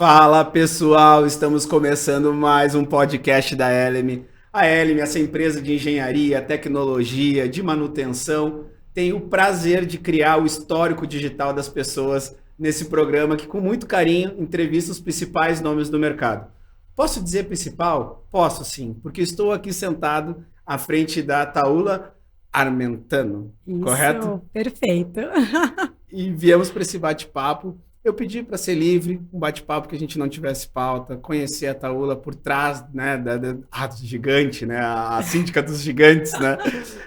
Fala pessoal, estamos começando mais um podcast da Eleme. A Eleme, essa empresa de engenharia, tecnologia, de manutenção, tem o prazer de criar o histórico digital das pessoas nesse programa que com muito carinho entrevista os principais nomes do mercado. Posso dizer principal? Posso sim, porque estou aqui sentado à frente da Taula Armentano, Isso, correto? Perfeito. E viemos para esse bate-papo. Eu pedi para ser livre, um bate-papo que a gente não tivesse pauta, conhecer a Taula por trás, né, do gigante, né, a síndica dos gigantes, né,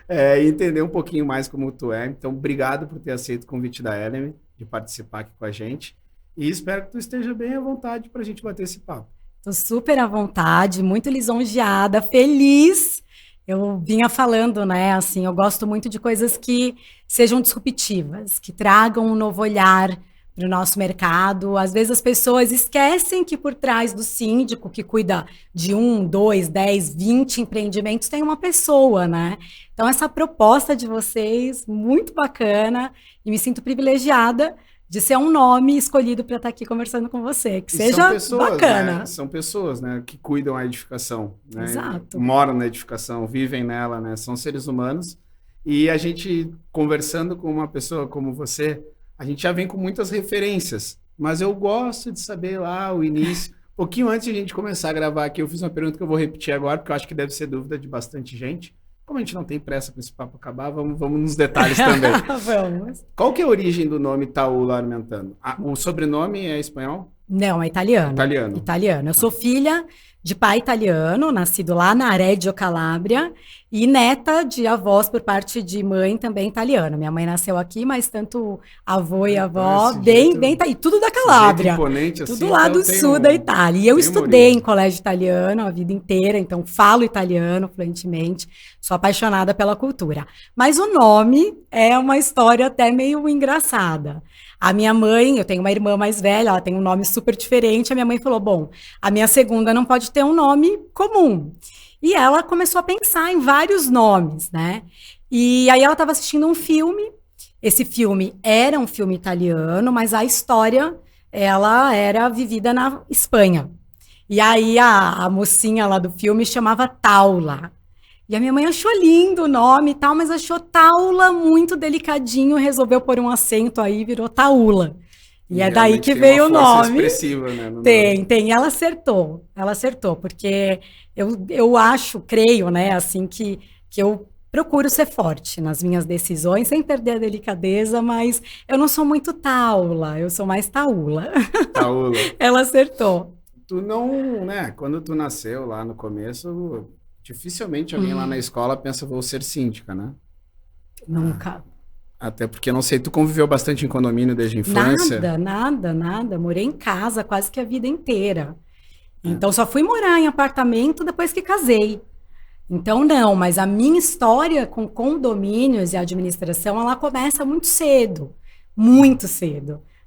e entender um pouquinho mais como tu é. Então, obrigado por ter aceito o convite da Eleme de participar aqui com a gente e espero que tu esteja bem à vontade para a gente bater esse papo. Estou super à vontade, muito lisonjeada, feliz. Eu vinha falando, né, assim, eu gosto muito de coisas que sejam disruptivas, que tragam um novo olhar para o nosso mercado. Às vezes as pessoas esquecem que por trás do síndico, que cuida de 1, 2, 10, 20 empreendimentos, tem uma pessoa, né? Então essa proposta de vocês, muito bacana, e me sinto privilegiada de ser um nome escolhido para estar aqui conversando com você, que seja bacana. Né? São pessoas, né, que cuidam da edificação, né? Exato. Moram na edificação, vivem nela, né? São seres humanos. E a gente, conversando com uma pessoa como você, a gente já vem com muitas referências, mas eu gosto de saber lá o início. Um pouquinho antes de a gente começar a gravar aqui, eu fiz uma pergunta que eu vou repetir agora, porque eu acho que deve ser dúvida de bastante gente. Como a gente não tem pressa para esse papo acabar, vamos nos detalhes também. Vamos. Qual que é a origem do nome Taula Armentano? O sobrenome é espanhol? Não, é italiano. Italiano. Italiano. Eu sou filha de pai italiano, nascido lá na Reggio Calabria, e neta de avós por parte de mãe também italiana. Minha mãe nasceu aqui, mas tanto avô e avó, bem, e tudo da Calábria. Imponente, tudo assim, lá do sul da Itália. E eu estudei em colégio italiano a vida inteira, então falo italiano fluentemente, sou apaixonada pela cultura. Mas o nome é uma história até meio engraçada. A minha mãe, eu tenho uma irmã mais velha, ela tem um nome super diferente. A minha mãe falou, bom, a minha segunda não pode ter um nome comum. E ela começou a pensar em vários nomes, né? E aí ela estava assistindo um filme. Esse filme era um filme italiano, mas a história, ela era vivida na Espanha. E aí a mocinha lá do filme chamava Taula. E a minha mãe achou lindo o nome e tal, mas achou Taula muito delicadinho, resolveu pôr um acento aí, virou Taula. E é daí que veio o nome. Expressiva, né, tem. Ela acertou, porque eu acho, creio, né, assim, que eu procuro ser forte nas minhas decisões, sem perder a delicadeza, mas eu não sou muito Taula, eu sou mais Taula. Taula. Ela acertou. Tu não, né, quando tu nasceu lá no começo, dificilmente alguém lá na escola pensa, vou ser síndica, né? Nunca. Até porque, não sei, tu conviveu bastante em condomínio desde a infância? Nada. Morei em casa quase que a vida inteira. Então, só fui morar em apartamento depois que casei. Então, não, mas a minha história com condomínios e administração, ela começa muito cedo.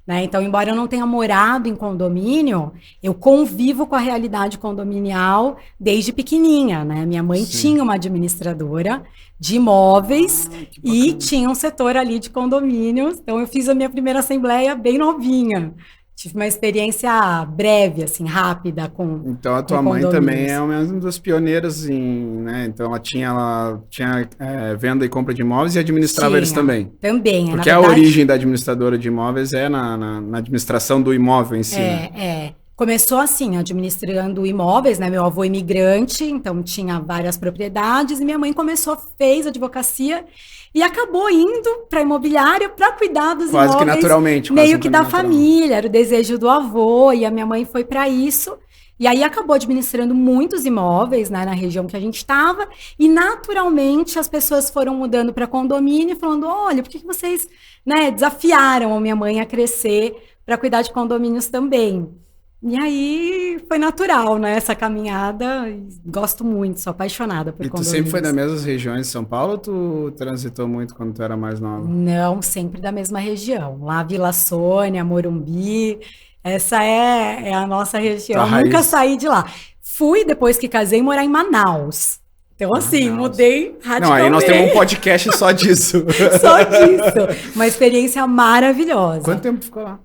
Né? Então, embora eu não tenha morado em condomínio, eu convivo com a realidade condominial desde pequenininha, né? Minha mãe tinha uma administradora de imóveis e tinha um setor ali de condomínios. Então, eu fiz a minha primeira assembleia bem novinha. Tive uma experiência breve, assim, rápida com Então, a tua mãe também é uma das pioneiras né? Então, ela tinha venda e compra de imóveis e administrava eles também. Também. Porque a origem da administradora de imóveis é na administração do imóvel em si. Começou assim, administrando imóveis, né? Meu avô imigrante, então tinha várias propriedades, e minha mãe fez advocacia e acabou indo para a imobiliária para cuidar dos imóveis. Quase que naturalmente. Meio que da família, era o desejo do avô, e a minha mãe foi para isso. E aí acabou administrando muitos imóveis, né, na região que a gente estava, e naturalmente as pessoas foram mudando para condomínio, falando, olha, por que vocês, né, desafiaram a minha mãe a crescer para cuidar de condomínios também? E aí foi natural, né, essa caminhada. Gosto muito, sou apaixonada por condomínios. E tu sempre foi das mesmas regiões de São Paulo ou tu transitou muito quando tu era mais nova? Não, sempre da mesma região. Lá Vila Sônia, Morumbi, essa é a nossa região. Eu nunca saí de lá. Fui, depois que casei, morar em Manaus. Então, assim, mudei radicalmente. Não, aí nós temos um podcast só disso. Só disso. Uma experiência maravilhosa. Quanto tempo ficou lá?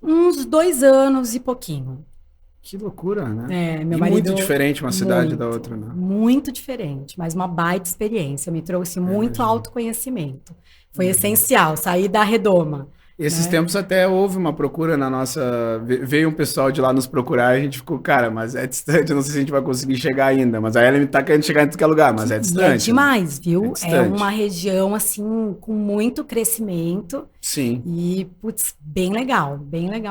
Uns 2 anos e pouquinho. Que loucura, né? Meu E marido, muito diferente uma cidade muito, da outra, né? muito diferente, mas uma baita experiência. Me trouxe muito Imagino. autoconhecimento. Foi essencial, sair da redoma, Esses né? tempos até houve uma procura na nossa. Veio um pessoal de lá nos procurar e a gente ficou, cara, mas é distante, não sei se a gente vai conseguir chegar ainda. Mas a Ellen tá querendo chegar em qualquer lugar, mas é E é distante, né? demais, É viu? É uma distante. região, assim, com muito crescimento Sim. e, putz, bem legal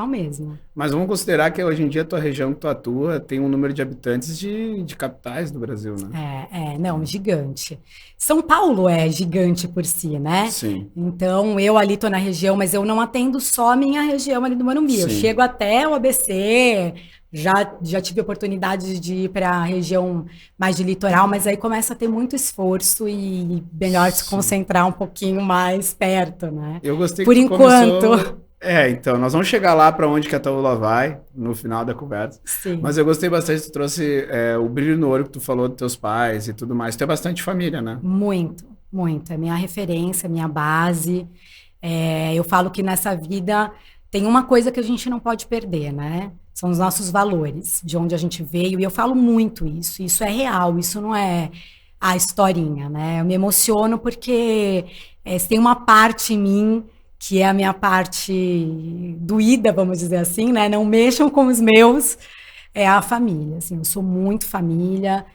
mesmo. Mas vamos considerar que hoje em dia a tua região que tu atua tem um número de habitantes de capitais do Brasil, né? Não, gigante. São Paulo é gigante por si, né? Sim, Então, eu ali tô na região, mas eu não atendo só a minha região ali do Morumbi. Eu sim, chego até o ABC, já tive oportunidade de ir para a região mais de litoral, mas aí começa a ter muito esforço e melhor se sim. concentrar um pouquinho mais perto, né? Eu gostei que Por tu enquanto. começou. É, então, nós vamos chegar lá para onde que a Taula vai, no final da conversa. Mas Sim. eu gostei bastante que tu trouxe o brilho no olho que tu falou dos teus pais e tudo mais. Tu é bastante família, né? Muito, muito. É minha referência, minha base. Eu falo que nessa vida tem uma coisa que a gente não pode perder, né? São os nossos valores, de onde a gente veio. E eu falo muito isso. Isso é real, isso não é a historinha, né? Eu me emociono porque tem uma parte em mim que é a minha parte doída, vamos dizer assim, né? Não mexam com os meus, é a família. Assim, eu sou muito família.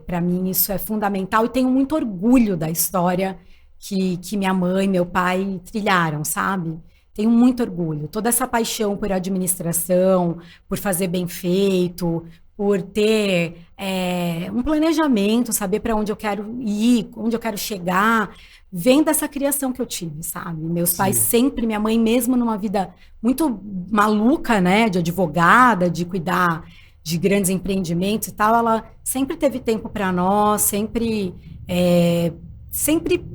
Para mim isso é fundamental e tenho muito orgulho da história que minha mãe, meu pai trilharam, sabe? Tenho muito orgulho. Toda essa paixão por administração, por fazer bem feito, por ter um planejamento, saber para onde eu quero ir, onde eu quero chegar, vem dessa criação que eu tive, sabe? Meus pais Sim. sempre, minha mãe mesmo numa vida muito maluca, né, de advogada, de cuidar de grandes empreendimentos e tal, ela sempre teve tempo para nós, sempre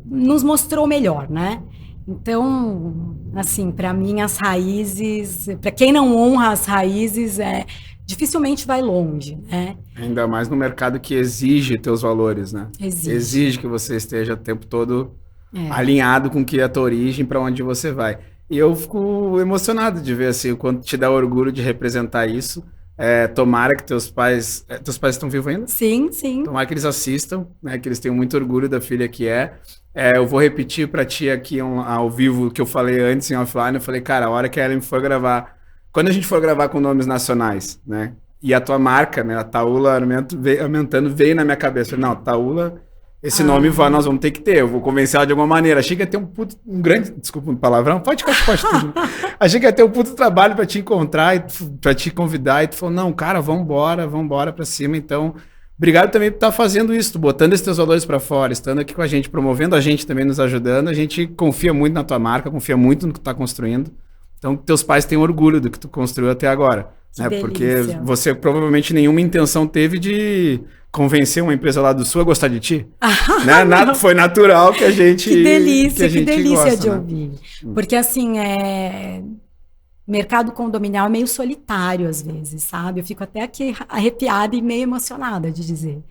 nos mostrou melhor, né? Então, assim, para mim as raízes, para quem não honra as raízes, dificilmente vai longe, né? Ainda mais no mercado que exige teus valores, né? Exige. Exige que você esteja o tempo todo É. alinhado com que é a tua origem, para onde você vai. E eu fico emocionado de ver assim, o quanto te dá orgulho de representar isso. Tomara que teus pais estão vivos ainda? Sim, sim. Tomara que eles assistam, né? Que eles tenham muito orgulho da filha que é. Eu vou repetir para ti aqui ao vivo o que eu falei antes em offline. Eu falei, cara, a hora que a Ellen for gravar, quando a gente for gravar com nomes nacionais, né? E a tua marca, né? A Taula Aumentando veio na minha cabeça. Eu falei, não, Taula, esse nome nós vamos ter que ter. Eu vou convencer ela de alguma maneira. Achei que ia ter um grande, desculpa um palavrão, pode tudo. Achei que ia ter um puto trabalho para te encontrar e para te convidar. E tu falou, não, cara, vambora para cima. Então, obrigado também por estar fazendo isso, botando esses teus valores para fora, estando aqui com a gente, promovendo a gente também, nos ajudando. A gente confia muito na tua marca, confia muito no que tu tá construindo. Então, teus pais têm orgulho do que tu construiu até agora. Que Né? Porque delícia. você provavelmente nenhuma intenção teve de convencer uma empresa lá do Sul a gostar de ti. Né? Nada, foi natural que a gente Que delícia, que delícia gosta, de né? ouvir. Porque assim, mercado condominial é meio solitário às vezes, sabe? Eu fico até aqui arrepiada e meio emocionada de dizer.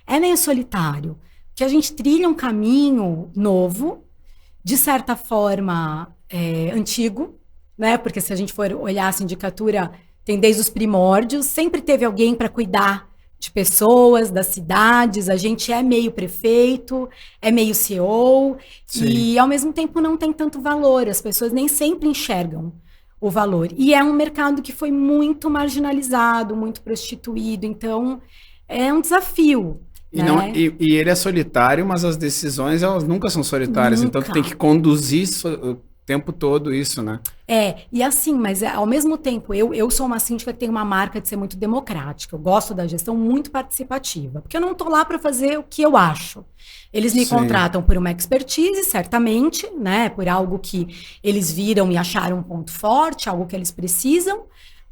É meio solitário, que a gente trilha um caminho novo, de certa forma antigo, né? Porque se a gente for olhar a sindicatura, tem desde os primórdios, sempre teve alguém para cuidar de pessoas, das cidades, a gente é meio prefeito, é meio CEO, Sim. e ao mesmo tempo não tem tanto valor, as pessoas nem sempre enxergam o valor. E é um mercado que foi muito marginalizado, muito prostituído, então é um desafio. E, né? e ele é solitário, mas as decisões elas nunca são solitárias, então tu tem que conduzir o tempo todo isso, né? E assim, mas ao mesmo tempo, eu sou uma síndica que tem uma marca de ser muito democrática. Eu gosto da gestão muito participativa, porque eu não estou lá para fazer o que eu acho. Eles me contratam por uma expertise, certamente, né? Por algo que eles viram e acharam um ponto forte, algo que eles precisam.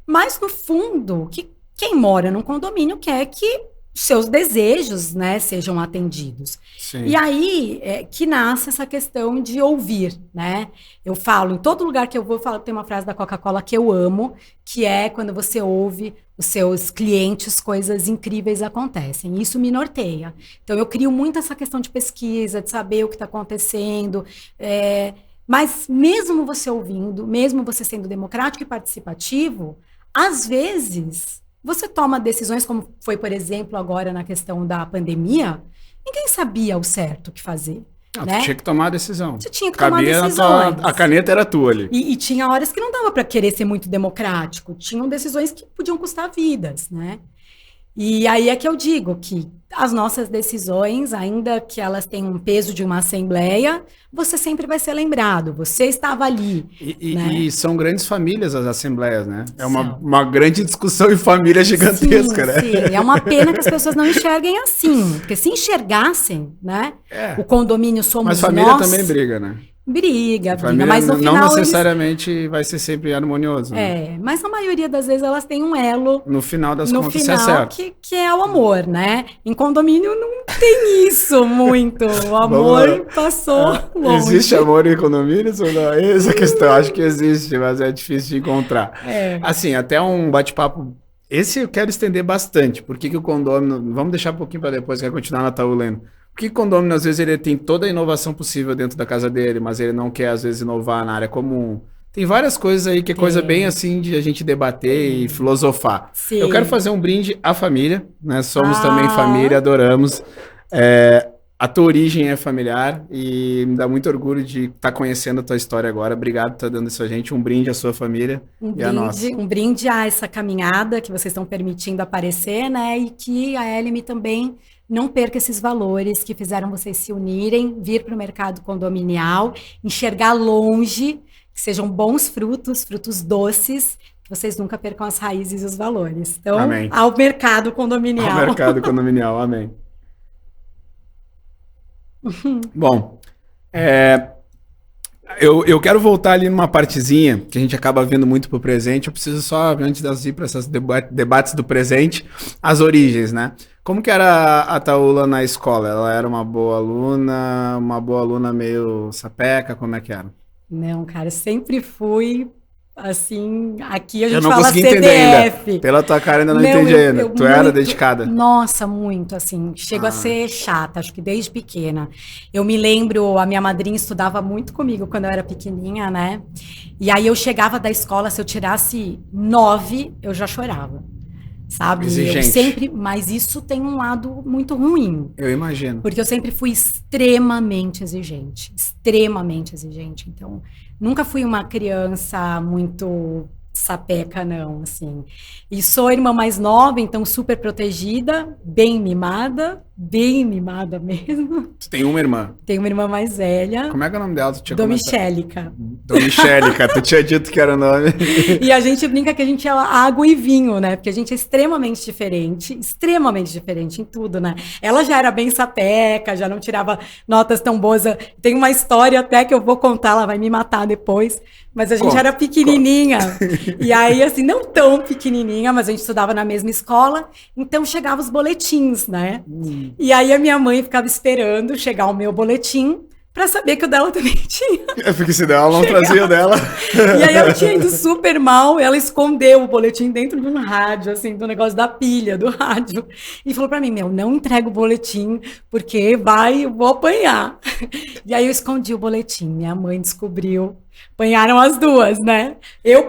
Mas, no fundo, quem mora num condomínio quer que seus desejos, né, sejam atendidos. Sim. E aí que nasce essa questão de ouvir, né? Eu falo, em todo lugar que eu vou, tem uma frase da Coca-Cola que eu amo, que é quando você ouve os seus clientes, coisas incríveis acontecem. E isso me norteia. Então, eu crio muito essa questão de pesquisa, de saber o que está acontecendo. Mas mesmo você ouvindo, mesmo você sendo democrático e participativo, às vezes você toma decisões, como foi, por exemplo, agora na questão da pandemia, ninguém sabia o certo o que fazer. Né? Tu tinha que tomar a decisão. Você tinha que tomar decisões. A caneta era tua ali. E tinha horas que não dava para querer ser muito democrático. Tinham decisões que podiam custar vidas, né? E aí é que eu digo que as nossas decisões, ainda que elas tenham um peso de uma assembleia, você sempre vai ser lembrado, você estava ali. Né? E são grandes famílias as assembleias, né? É uma grande discussão em família gigantesca, né? Sim, é uma pena que as pessoas não enxerguem assim, porque se enxergassem, né? O condomínio somos nós. Mas família também briga, né? Briga, mas no final não necessariamente vai ser sempre harmonioso. Né? Mas na maioria das vezes elas têm um elo. No final das contas, isso é certo. Que é o amor, né? Em condomínio não tem isso muito. O amor passou longe. Existe amor em condomínios ou não? Essa é a questão. Acho que existe, mas é difícil de encontrar. Assim, até um bate-papo. Esse eu quero estender bastante. Por que o condomínio... Vamos deixar um pouquinho para depois, quero continuar na Taú lendo. Porque o condomínio, às vezes, ele tem toda a inovação possível dentro da casa dele, mas ele não quer, às vezes, inovar na área comum. Tem várias coisas aí que é coisa bem assim de a gente debater e filosofar. Sim. Eu quero fazer um brinde à família, né? Somos também família, adoramos. A tua origem é familiar e me dá muito orgulho de estar conhecendo a tua história agora. Obrigado por estar dando isso a gente. Um brinde à sua família e à nossa. Um brinde a essa caminhada que vocês estão permitindo aparecer, né? E que a Eleme também não perca esses valores que fizeram vocês se unirem, vir para o mercado condominial, enxergar longe, que sejam bons frutos, frutos doces, que vocês nunca percam as raízes e os valores. Então, amém. Ao mercado condominial. Ao mercado condominial, amém. Bom, eu quero voltar ali numa partezinha que a gente acaba vendo muito pro presente. Eu preciso só, antes de ir para esses debates do presente, as origens, né? Como que era a Taula na escola? Ela era uma boa aluna meio sapeca? Como é que era? Não, cara, eu sempre fui... Assim, aqui a gente eu não fala consegui CDF. Entender ainda. Pela tua cara ainda não entendi ainda. Tu era dedicada? Nossa, muito, assim. Chego a ser chata, acho que desde pequena. Eu me lembro, a minha madrinha estudava muito comigo quando eu era pequenininha, né? E aí eu chegava da escola, se eu tirasse 9, eu já chorava. Sabe? Exigente. Mas isso tem um lado muito ruim. Eu imagino. Porque eu sempre fui extremamente exigente. Extremamente exigente. Então, nunca fui uma criança muito sapeca, não, assim. E sou a irmã mais nova, então super protegida, bem mimada mesmo. Tu tem uma irmã? Tenho uma irmã mais velha. Como é que é o nome dela? Tu tinha Domichelica. Domichelica, tu tinha dito que era o nome. E a gente brinca que a gente é água e vinho, né? Porque a gente é extremamente diferente em tudo, né? Ela já era bem sapeca, já não tirava notas tão boas. Tem uma história até que eu vou contar, ela vai me matar depois. Mas a gente era pequenininha. E aí, assim, não tão pequenininha, mas a gente estudava na mesma escola. Então, chegavam os boletins, né? E aí, a minha mãe ficava esperando chegar o meu boletim pra saber que o dela também tinha. Porque se dela, não trazia o dela. E aí, eu tinha ido super mal. Ela escondeu o boletim dentro de um rádio, assim, do negócio da pilha, do rádio. E falou pra mim, não entrega o boletim, porque eu vou apanhar. E aí, eu escondi o boletim. Minha mãe descobriu. Apanharam as duas, né?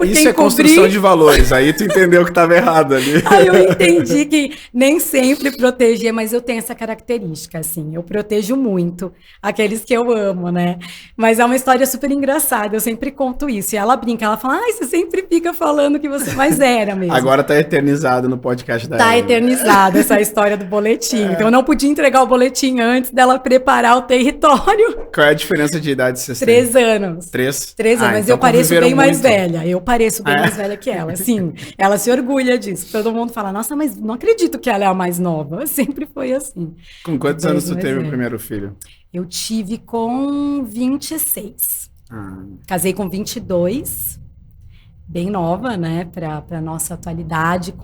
Isso é construção de valores, aí tu entendeu que estava errado ali. Aí eu entendi que nem sempre proteger, mas eu tenho essa característica, assim, eu protejo muito aqueles que eu amo, né? Mas é uma história super engraçada, eu sempre conto isso, e ela brinca, ela fala, você sempre fica falando que você... Mas era mesmo. Agora tá eternizado no podcast da Tá eternizado essa história do boletim, então eu não podia entregar o boletim antes dela preparar o território. Qual é a diferença de idade de vocês têm? 3 anos. 3 anos, mas então eu pareço bem mais velha. Eu pareço bem mais velha que ela. Sim, ela se orgulha disso. Todo mundo fala, nossa, mas não acredito que ela é a mais nova. Sempre foi assim. Com quantos anos tu teve o primeiro filho? Eu tive com 26. Casei com 22. Bem nova, né, para nossa atualidade.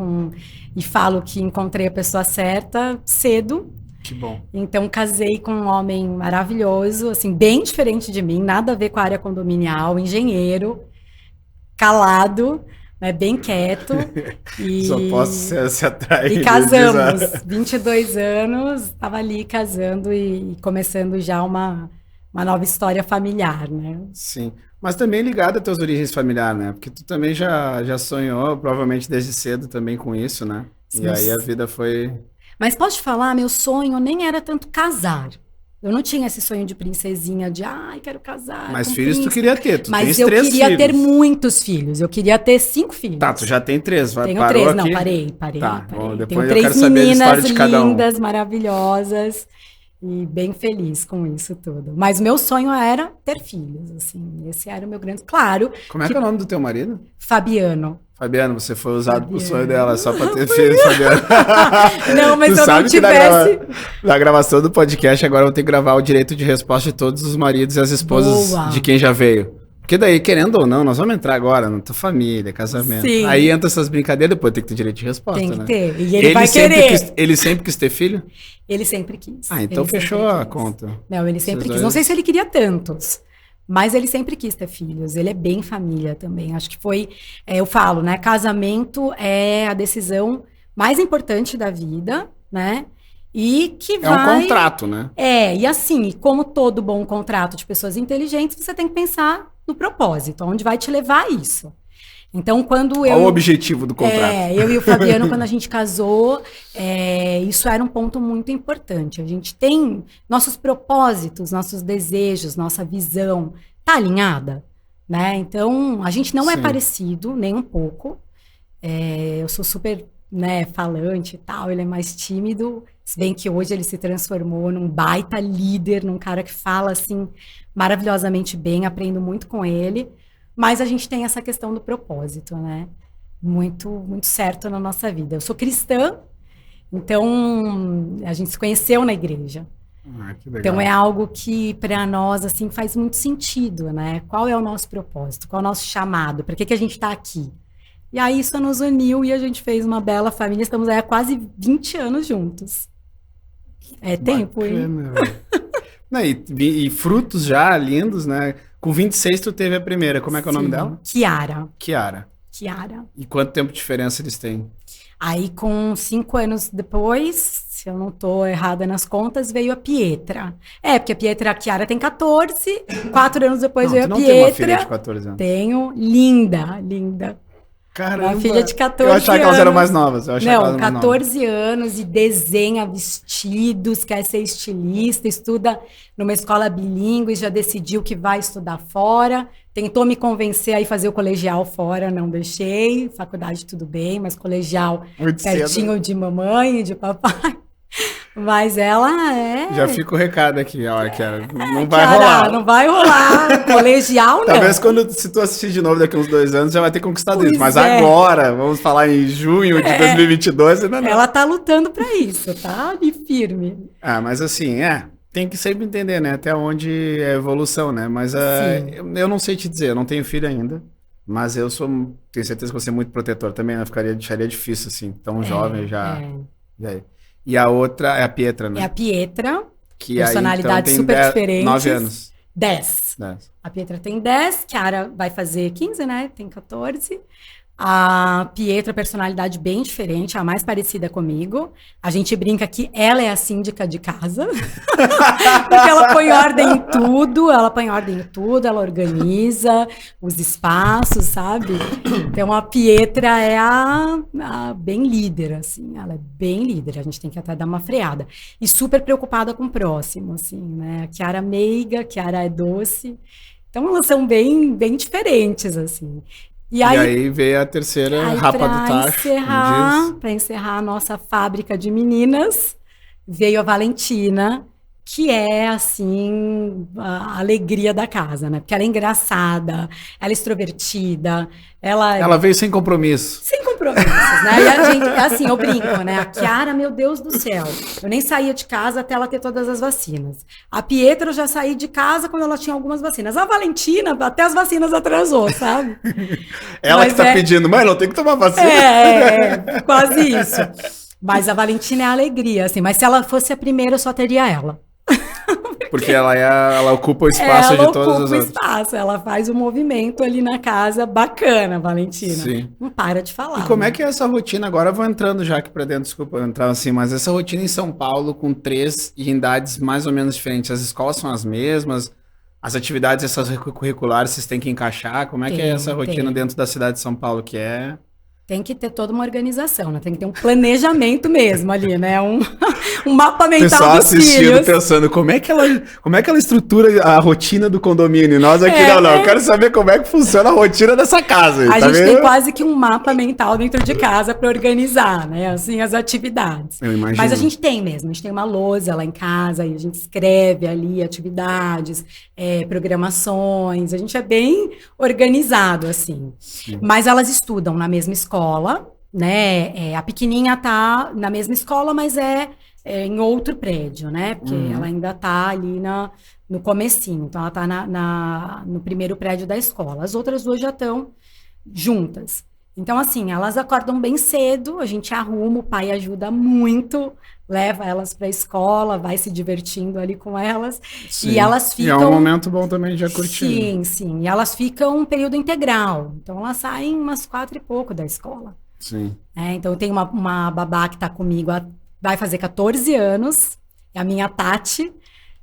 E falo que encontrei a pessoa certa cedo. Que bom. Então, casei com um homem maravilhoso, assim, bem diferente de mim, nada a ver com a área condominial, engenheiro, calado, né, bem quieto. E, só posso se atrair. E casamos, 22 anos, estava ali casando e começando já uma uma nova história familiar, né? Sim. Mas também ligado às tuas origens familiares, né? Porque tu também já sonhou, provavelmente desde cedo também com isso, né? Sim, E aí a vida foi... Mas posso te falar, meu sonho nem era tanto casar. Eu não tinha esse sonho de princesinha, de ai, quero casar. Mas com filhos tu príncipe. queria ter, tu Mas tens eu 3 queria ter filhos. muitos filhos. Eu queria ter 5 filhos. Tá, tu já tem 3, vai, Tenho parou 3, não, aqui? parei. Tá, parei. bom, depois Tenho eu 3 quero saber a meninas história de cada um. lindas, maravilhosas e bem feliz com isso tudo. Mas meu sonho era ter filhos, assim. Esse era o meu grande... Claro, Como é que é o nome do teu marido? Fabiano. Fabiano, você foi usado pro sonho Fabiano. dela só pra ter filhos, Fabiano. Não, mas Tu se eu não sabe que tivesse... na gravação do podcast agora eu vou ter que gravar o direito de resposta de todos os maridos e as esposas Boa. de quem já veio. Porque daí, querendo ou não, nós vamos entrar agora na tua família, casamento. Sim. Aí entra essas brincadeiras, depois tem que ter direito de resposta, Tem que né? ter. E ele vai querer. Ele sempre quis ter filho? Ele sempre quis. Ah, então Ele fechou sempre a quis. conta. Não, ele sempre Vocês quis. dois- Não sei se ele queria tantos, mas ele sempre quis ter filhos. Ele é bem família também. Acho que foi, eu falo, né? Casamento é a decisão mais importante da vida, né? E que É vai... um contrato, né? E assim, como todo bom contrato de pessoas inteligentes, você tem que pensar no propósito, onde vai te levar isso. Então, quando Qual o objetivo do contrato? eu e o Fabiano, quando a gente casou, isso era um ponto muito importante. A gente tem nossos propósitos, nossos desejos, nossa visão, tá alinhada, né? Então, a gente não é Sim. parecido, nem um pouco. Eu sou super, né, falante e tal, ele é mais tímido, se bem que hoje ele se transformou num baita líder, num cara que fala, assim, maravilhosamente bem, aprendo muito com ele. Mas a gente tem essa questão do propósito, né? Muito, muito certo na nossa vida. Eu sou cristã, então a gente se conheceu na igreja. Ah, que legal. Então é algo que para nós assim faz muito sentido, né? Qual é o nosso propósito? Qual é o nosso chamado? Para que a gente está aqui? E aí isso nos uniu e a gente fez uma bela família. Estamos aí há quase 20 anos juntos. É tempo, hein? Bacana, velho. Não, e frutos já lindos, né? Com 26 tu teve a primeira. Como é que é o nome Sim. dela? Kiara. Kiara. E quanto tempo de diferença eles têm? Aí, com 5 anos depois, se eu não tô errada nas contas, veio a Pietra. Porque a Pietra, a Chiara tem 14, 4 anos depois veio a tu não tem uma filha Pietra. de 14 anos. Tenho, linda. Caramba. Uma filha de 14 Eu achava que elas eram mais novas. Não, 14 anos e desenha vestidos, quer ser estilista, estuda numa escola bilíngue, já decidiu que vai estudar fora. Tentou me convencer a ir fazer o colegial fora, não deixei. Faculdade tudo bem, mas colegial Muito pertinho cedo. de mamãe e de papai. Mas ela é... Já fica o recado aqui, ó, Kiara. Não vai Cara, rolar. não vai rolar. Colegial, não. Talvez se tu assistir de novo daqui uns 2 anos, já vai ter conquistado Pois isso. Mas é. agora, vamos falar em junho de 2022, ainda não. Ela tá lutando pra isso, tá? E firme. Ah, mas assim, tem que sempre entender, né? Até onde é evolução, né? Mas eu não sei te dizer, eu não tenho filho ainda. Mas tenho certeza que vou ser muito protetor também, né? Deixaria difícil, assim, tão jovem já. E aí? E a outra é a Pietra, né? É a Pietra, Que personalidade aí, então, super diferente. 9 anos. 10. 10. A Pietra tem 10, Chiara vai fazer 15, né? Tem 14. A Pietra, personalidade bem diferente, a mais parecida comigo. A gente brinca que ela é a síndica de casa. Porque ela põe ordem em tudo, ela organiza os espaços, sabe? Então a Pietra é a bem líder, assim, ela é bem líder, a gente tem que até dar uma freada. E super preocupada com o próximo, assim, né? A Chiara meiga, a Chiara é doce. Então elas são bem, bem diferentes, assim. E aí veio a terceira rapa do tacho. Para encerrar a nossa fábrica de meninas, veio a Valentina, que é, assim, a alegria da casa, né? Porque ela é engraçada, ela é extrovertida, Ela veio sem compromisso. sem compromissos, né? E a gente, assim, eu brinco, né? A Chiara, meu Deus do céu, eu nem saía de casa até ela ter todas as vacinas. A Pietra, eu já saí de casa quando ela tinha algumas vacinas. A Valentina, até as vacinas atrasou, sabe? Ela Mas que tá pedindo, mãe, não tem que tomar vacina. Quase isso. Mas a Valentina é a alegria, assim. Mas se ela fosse a primeira, eu só teria ela. Porque ela ocupa o espaço de todas as Ela ocupa o outras. espaço, ela faz um movimento ali na casa bacana, Valentina. Sim. Não para de falar. E como é que é essa rotina? Agora eu vou entrando já aqui pra dentro, desculpa entrar assim, mas essa rotina em São Paulo com 3 idades mais ou menos diferentes, as escolas são as mesmas, As atividades, essas curriculares, vocês têm que encaixar? Como é que é essa rotina dentro da cidade de São Paulo, que é... Tem que ter toda uma organização, né? Tem que ter um planejamento mesmo ali, né? Um mapa mental dos filhos. Pessoal assistindo, pensando, como é que ela estrutura a rotina do condomínio? Nós aqui, eu quero saber como é que funciona a rotina dessa casa. A gente tem quase que um mapa mental dentro de casa para organizar, né? Assim, as atividades. Eu imagino. Mas a gente tem mesmo, a gente tem uma lousa lá em casa e a gente escreve ali atividades, programações, a gente é bem organizado, assim. Sim. Mas elas estudam na mesma escola, né? A pequenininha tá na mesma escola, mas em outro prédio, né? Porque ela ainda tá ali no comecinho. Então, ela tá no primeiro prédio da escola. As outras duas já estão juntas. Então, assim, elas acordam bem cedo, a gente arruma, o pai ajuda muito, leva elas para a escola, vai se divertindo ali com elas. Sim. E elas ficam... E é um momento bom também de curtir. Sim, sim. E elas ficam um período integral. Então, elas saem umas 4 e pouco da escola. Sim. Então, eu tenho uma babá que está comigo, vai fazer 14 anos, é a minha Tati.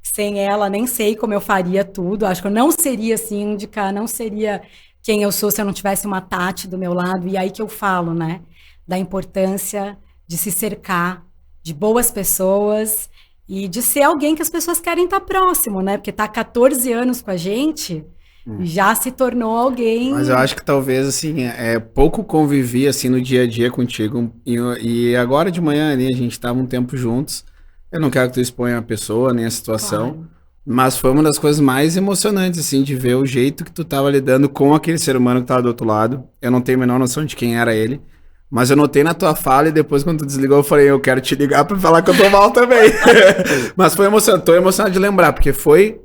Sem ela, nem sei como eu faria tudo. Acho que eu não seria síndica, não seria... quem eu sou se eu não tivesse uma Tati do meu lado. E aí que eu falo, né? Da importância de se cercar de boas pessoas e de ser alguém que as pessoas querem estar próximo, né? Porque tá 14 anos com a gente, já se tornou alguém... Mas eu acho que talvez, assim, pouco convivi, assim, no dia a dia contigo. E agora de manhã ali, a gente tava um tempo juntos. Eu não quero que tu exponha a pessoa, nem a situação. Claro. Mas foi uma das coisas mais emocionantes, assim, de ver o jeito que tu tava lidando com aquele ser humano que tava do outro lado. Eu não tenho a menor noção de quem era ele. Mas eu notei na tua fala e depois quando tu desligou eu falei, eu quero te ligar pra falar que eu tô mal também. Mas foi emocionante, tô emocionado de lembrar, porque foi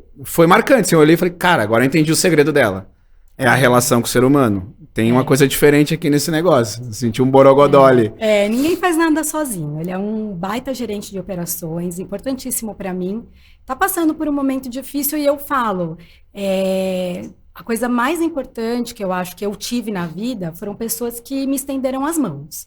marcante. Assim, eu olhei e falei, cara, agora eu entendi o segredo dela. É a relação com o ser humano. Tem uma coisa diferente aqui nesse negócio. Senti um borogodó ali. Ninguém faz nada sozinho. Ele é um baita gerente de operações, importantíssimo pra mim. Tá passando por um momento difícil e eu falo, a coisa mais importante que eu acho que eu tive na vida foram pessoas que me estenderam as mãos,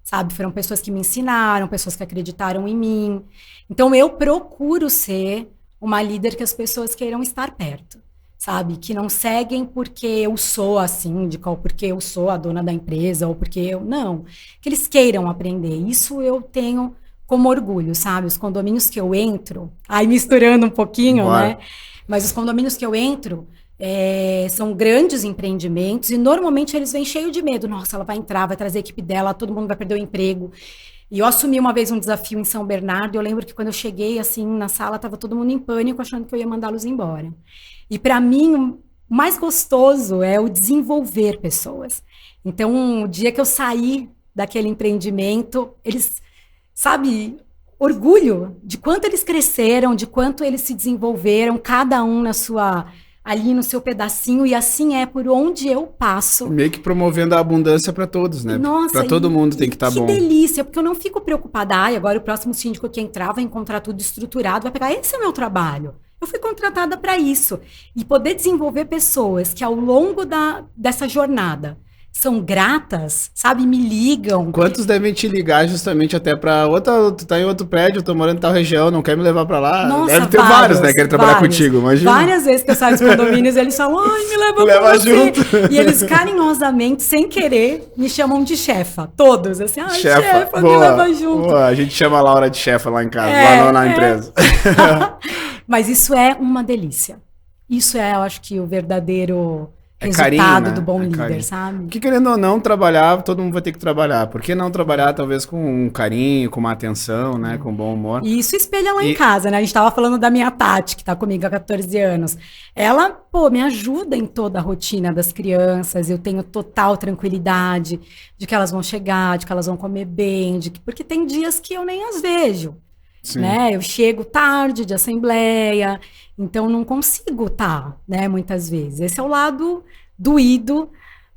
sabe? Foram pessoas que me ensinaram, pessoas que acreditaram em mim. Então, eu procuro ser uma líder que as pessoas queiram estar perto, sabe? Que não seguem porque eu sou a síndica, ou porque eu sou a dona da empresa, ou porque eu... Não, que eles queiram aprender. Isso eu tenho como orgulho, sabe? Os condomínios que eu entro, aí misturando um pouquinho, né? Mas os condomínios que eu entro... são grandes empreendimentos e normalmente eles vêm cheio de medo. Nossa, ela vai entrar, vai trazer a equipe dela, todo mundo vai perder o emprego. E eu assumi uma vez um desafio em São Bernardo e eu lembro que quando eu cheguei assim na sala, tava todo mundo em pânico achando que eu ia mandá-los embora. E para mim, o mais gostoso é o desenvolver pessoas. Então, o dia que eu saí daquele empreendimento, eles, sabe, orgulho de quanto eles cresceram, de quanto eles se desenvolveram, cada um ali no seu pedacinho, e assim é por onde eu passo. Meio que promovendo a abundância para todos, né? Nossa, para todo mundo tem que estar bom. Que delícia, porque eu não fico preocupada. Agora o próximo síndico que entrar vai encontrar tudo estruturado, vai pegar, esse é o meu trabalho. Eu fui contratada para isso. E poder desenvolver pessoas que ao longo dessa jornada são gratas, sabe? Me ligam. Quantos devem te ligar justamente até pra outra... Tu tá em outro prédio, eu tô morando em tal região, não quer me levar pra lá? Nossa, deve ter vários, né? Querem trabalhar contigo, imagina. Várias vezes que eu saio dos condomínios, eles falam, ai, me leva pra você. Junto. E eles carinhosamente, sem querer, me chamam de chefa. Todos, assim, ai, chefa, me leva junto. Boa. A gente chama a Laura de chefa lá em casa, lá na empresa. Mas isso é uma delícia. Isso é, eu acho que o verdadeiro... resultado carinho, né? do bom líder, carinho. sabe? Porque querendo ou não trabalhar, todo mundo vai ter que trabalhar. Por que não trabalhar talvez com um carinho, com uma atenção, né? Com bom humor. E isso espelha lá em casa, né? A gente tava falando da minha Tati, que tá comigo há 14 anos. Ela, me ajuda em toda a rotina das crianças. Eu tenho total tranquilidade de que elas vão chegar, de que elas vão comer bem, porque tem dias que eu nem as vejo. Né? Eu chego tarde de assembleia, então não consigo estar, né, muitas vezes. Esse é o lado doído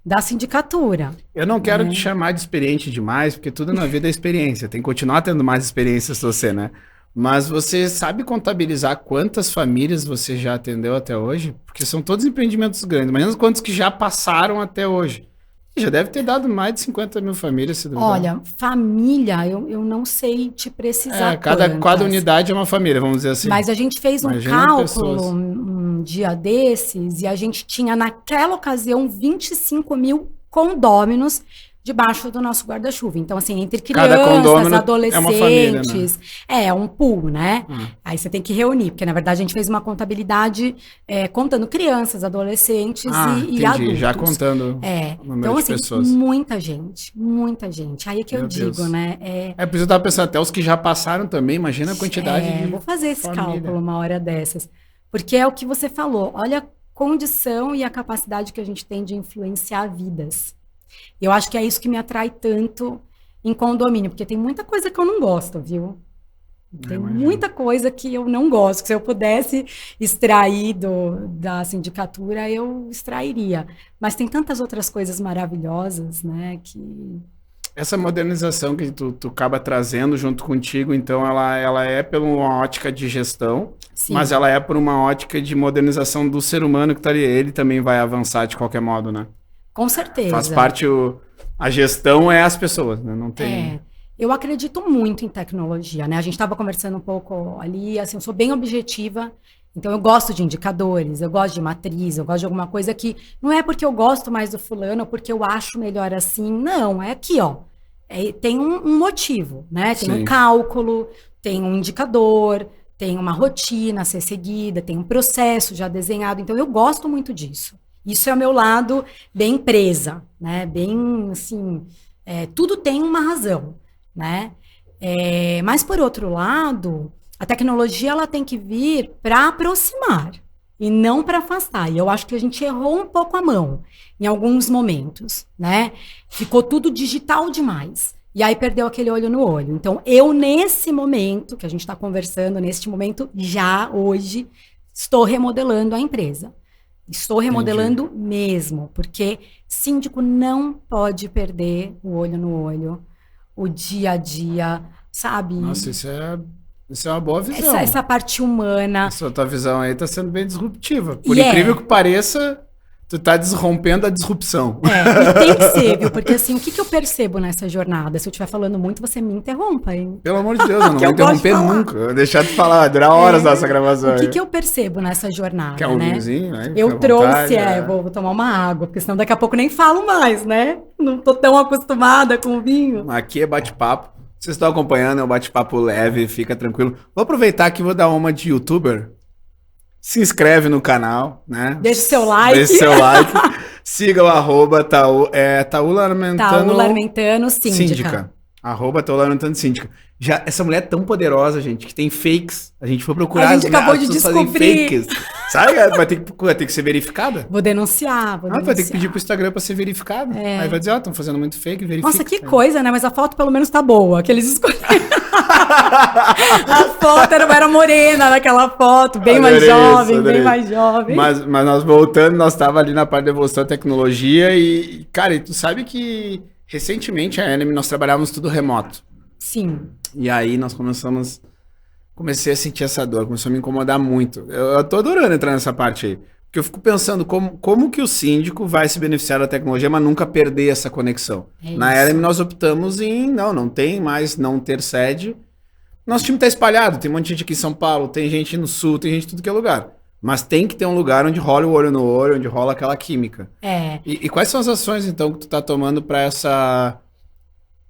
da sindicatura. Eu não quero te chamar de experiente demais, porque tudo na vida é experiência. Tem que continuar tendo mais experiências que você, né? Mas você sabe contabilizar quantas famílias você já atendeu até hoje? Porque são todos empreendimentos grandes. Imagina quantos que já passaram até hoje. Já deve ter dado mais de 50 mil famílias, se duvidar. Olha, família, eu não sei te precisar cada unidade é uma família, vamos dizer assim. Mas a gente fez um cálculo um dia desses e a gente tinha, naquela ocasião, 25 mil condôminos debaixo do nosso guarda-chuva. Então, assim, entre crianças, adolescentes... É uma família, né? É um pool, né? Aí você tem que reunir, porque, na verdade, a gente fez uma contabilidade contando crianças, adolescentes e adultos. Já contando o número de pessoas. Muita gente. Aí é que eu digo, né? Por isso eu tava pensando, até os que já passaram também, imagina a quantidade de vou fazer esse cálculo uma hora dessas. Porque é o que você falou, olha a condição e a capacidade que a gente tem de influenciar vidas. Eu acho que é isso que me atrai tanto em condomínio, porque tem muita coisa que eu não gosto, viu? Tem muita coisa que eu não gosto, que se eu pudesse extrair da sindicatura, eu extrairia. Mas tem tantas outras coisas maravilhosas, né, que... Essa modernização que tu acaba trazendo junto contigo, então, ela é por uma ótica de gestão, sim, mas ela é por uma ótica de modernização do ser humano que tá ali. Ele também vai avançar de qualquer modo, né? Com certeza. Faz parte, a gestão é as pessoas, né? Não tem... Eu acredito muito em tecnologia, né? A gente estava conversando um pouco ali, assim, eu sou bem objetiva, então eu gosto de indicadores, eu gosto de matriz, eu gosto de alguma coisa que não é porque eu gosto mais do fulano ou porque eu acho melhor assim, não, é aqui, ó. Tem um motivo, né? Tem um cálculo, tem um indicador, tem uma rotina a ser seguida, tem um processo já desenhado, então eu gosto muito disso. Isso é o meu lado bem empresa, né? Bem, assim, tudo tem uma razão, né? Mas, por outro lado, a tecnologia ela tem que vir para aproximar e não para afastar. E eu acho que a gente errou um pouco a mão em alguns momentos, né? Ficou tudo digital demais. E aí perdeu aquele olho no olho. Então, eu, nesse momento que a gente está conversando, neste momento, já hoje, estou remodelando a empresa. Estou remodelando mesmo, porque síndico não pode perder o olho no olho, o dia a dia, sabe? Nossa, isso é uma boa visão. Essa parte humana. Essa tua visão aí está sendo bem disruptiva. Por incrível que pareça, tu tá desrompendo a disrupção. E tem que ser, viu? Porque assim, o que eu percebo nessa jornada? Se eu estiver falando muito, você me interrompa, hein? Pelo amor de Deus, eu não vou interromper nunca. Eu vou deixar de falar, vai durar horas nossa gravação. O que eu percebo nessa jornada, quer um vinhozinho? Eu trouxe, vou tomar uma água, porque senão daqui a pouco nem falo mais, né? Não tô tão acostumada com o vinho. Aqui é bate-papo. Vocês estão acompanhando, é um bate-papo leve, fica tranquilo. Vou aproveitar aqui e vou dar uma de youtuber. Se inscreve no canal, né? Deixa seu like. Deixa seu like. Siga o @Taula Armentano Síndica. @Taula Armentano Síndica. Já, essa mulher é tão poderosa, gente, que tem fakes. A gente foi procurar. A gente acabou de descobrir. Fakes. Sabe? Vai ter que ser verificada. Vou denciar. Vai ter que pedir pro Instagram pra ser verificado. Aí vai dizer, estão fazendo muito fake, verifica. Nossa, que coisa, né? Mas a foto pelo menos tá boa, que eles escolheram. A foto era morena naquela foto, bem mais jovem. Mas nós voltando, nós tava ali na parte de evolução da tecnologia e, cara, e tu sabe que recentemente a Elem, nós trabalhávamos tudo remoto. Sim. E aí nós comecei a sentir essa dor, começou a me incomodar muito. Eu tô adorando entrar nessa parte aí. Porque eu fico pensando como que o síndico vai se beneficiar da tecnologia, mas nunca perder essa conexão. Na Elem nós optamos em, não tem mais não ter sede. Nosso time tá espalhado, tem um monte de gente aqui em São Paulo, tem gente no Sul, tem gente em tudo que é lugar. Mas tem que ter um lugar onde rola o olho no olho, onde rola aquela química. E quais são as ações, então, que tu tá tomando para essa...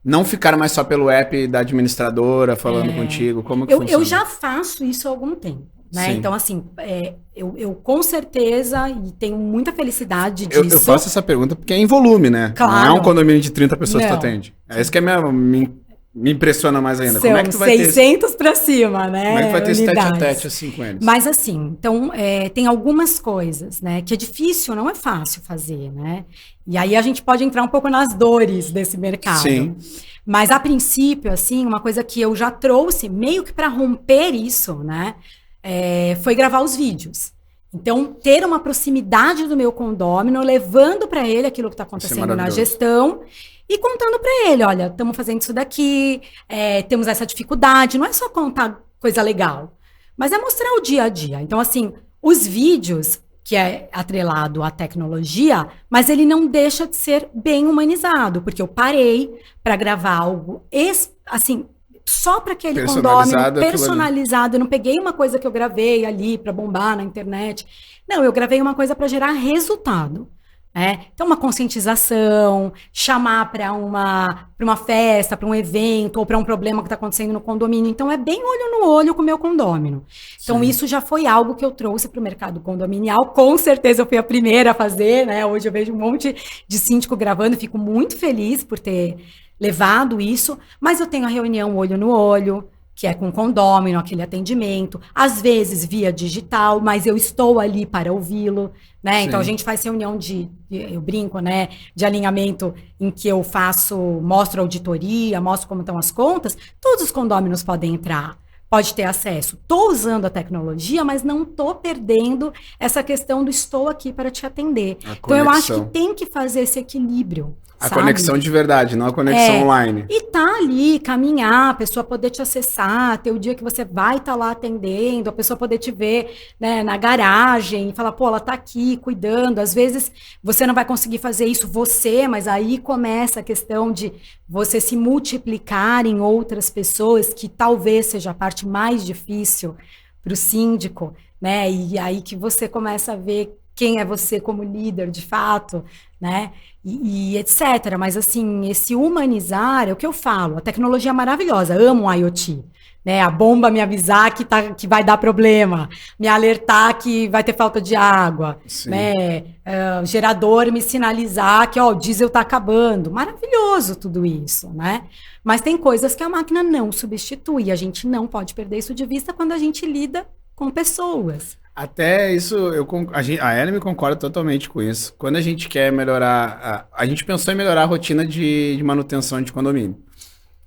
Não ficar mais só pelo app da administradora falando contigo? Como que funciona? Eu já faço isso há algum tempo, né? Então, assim, eu com certeza e tenho muita felicidade disso. Eu faço essa pergunta porque é em volume, né? Claro. Não é um condomínio de 30 pessoas que tu atende. É isso que me impressiona mais ainda. São como é que tu vai 600 para cima, né? Como é que vai ter esse tete-a-tete assim com eles? Mas assim, então, tem algumas coisas, né? Que é difícil, não é fácil fazer, né? E aí a gente pode entrar um pouco nas dores desse mercado. Sim. Mas a princípio, assim, uma coisa que eu já trouxe, meio que para romper isso, né? Foi gravar os vídeos. Então, ter uma proximidade do meu condômino, levando para ele aquilo que está acontecendo na gestão e contando para ele, olha, estamos fazendo isso daqui, temos essa dificuldade. Não é só contar coisa legal, mas é mostrar o dia a dia. Então, assim, os vídeos, que é atrelado à tecnologia, mas ele não deixa de ser bem humanizado, porque eu parei para gravar algo, assim, só para aquele condomínio, personalizado. Eu não peguei uma coisa que eu gravei ali para bombar na internet. Não, eu gravei uma coisa para gerar resultado. Então, uma conscientização, chamar para uma festa, para um evento, ou para um problema que está acontecendo no condomínio. Então, é bem olho no olho com o meu condômino. Então, isso já foi algo que eu trouxe para o mercado condominial. Com certeza, eu fui a primeira a fazer, né? Hoje eu vejo um monte de síndico gravando, fico muito feliz por ter levado isso. Mas eu tenho a reunião olho no olho, que é com o condômino, aquele atendimento, às vezes via digital, mas eu estou ali para ouvi-lo, né? Então a gente faz reunião eu brinco, né, de alinhamento em que eu mostro auditoria, mostro como estão as contas, todos os condôminos podem entrar, pode ter acesso. Estou usando a tecnologia, mas não estou perdendo essa questão do estou aqui para te atender. Então eu acho que tem que fazer esse equilíbrio. A conexão de verdade, não a conexão online. E tá ali, caminhar, a pessoa poder te acessar, ter o dia que você vai estar lá atendendo, a pessoa poder te ver, né, na garagem, e falar, pô, ela tá aqui cuidando. Às vezes você não vai conseguir fazer isso mas aí começa a questão de você se multiplicar em outras pessoas, que talvez seja a parte mais difícil para o síndico, né? E aí que você começa a ver quem é você como líder de fato, né? E etc. Mas assim, esse humanizar é o que eu falo. A tecnologia é maravilhosa, amo o IoT. Né? A bomba me avisar que vai dar problema, me alertar que vai ter falta de água, né? O gerador me sinalizar que o diesel está acabando. Maravilhoso tudo isso, né? Mas tem coisas que a máquina não substitui. A gente não pode perder isso de vista quando a gente lida com pessoas. Até isso, a Ellie concorda totalmente com isso. Quando a gente quer melhorar, a gente pensou em melhorar a rotina de manutenção de condomínio.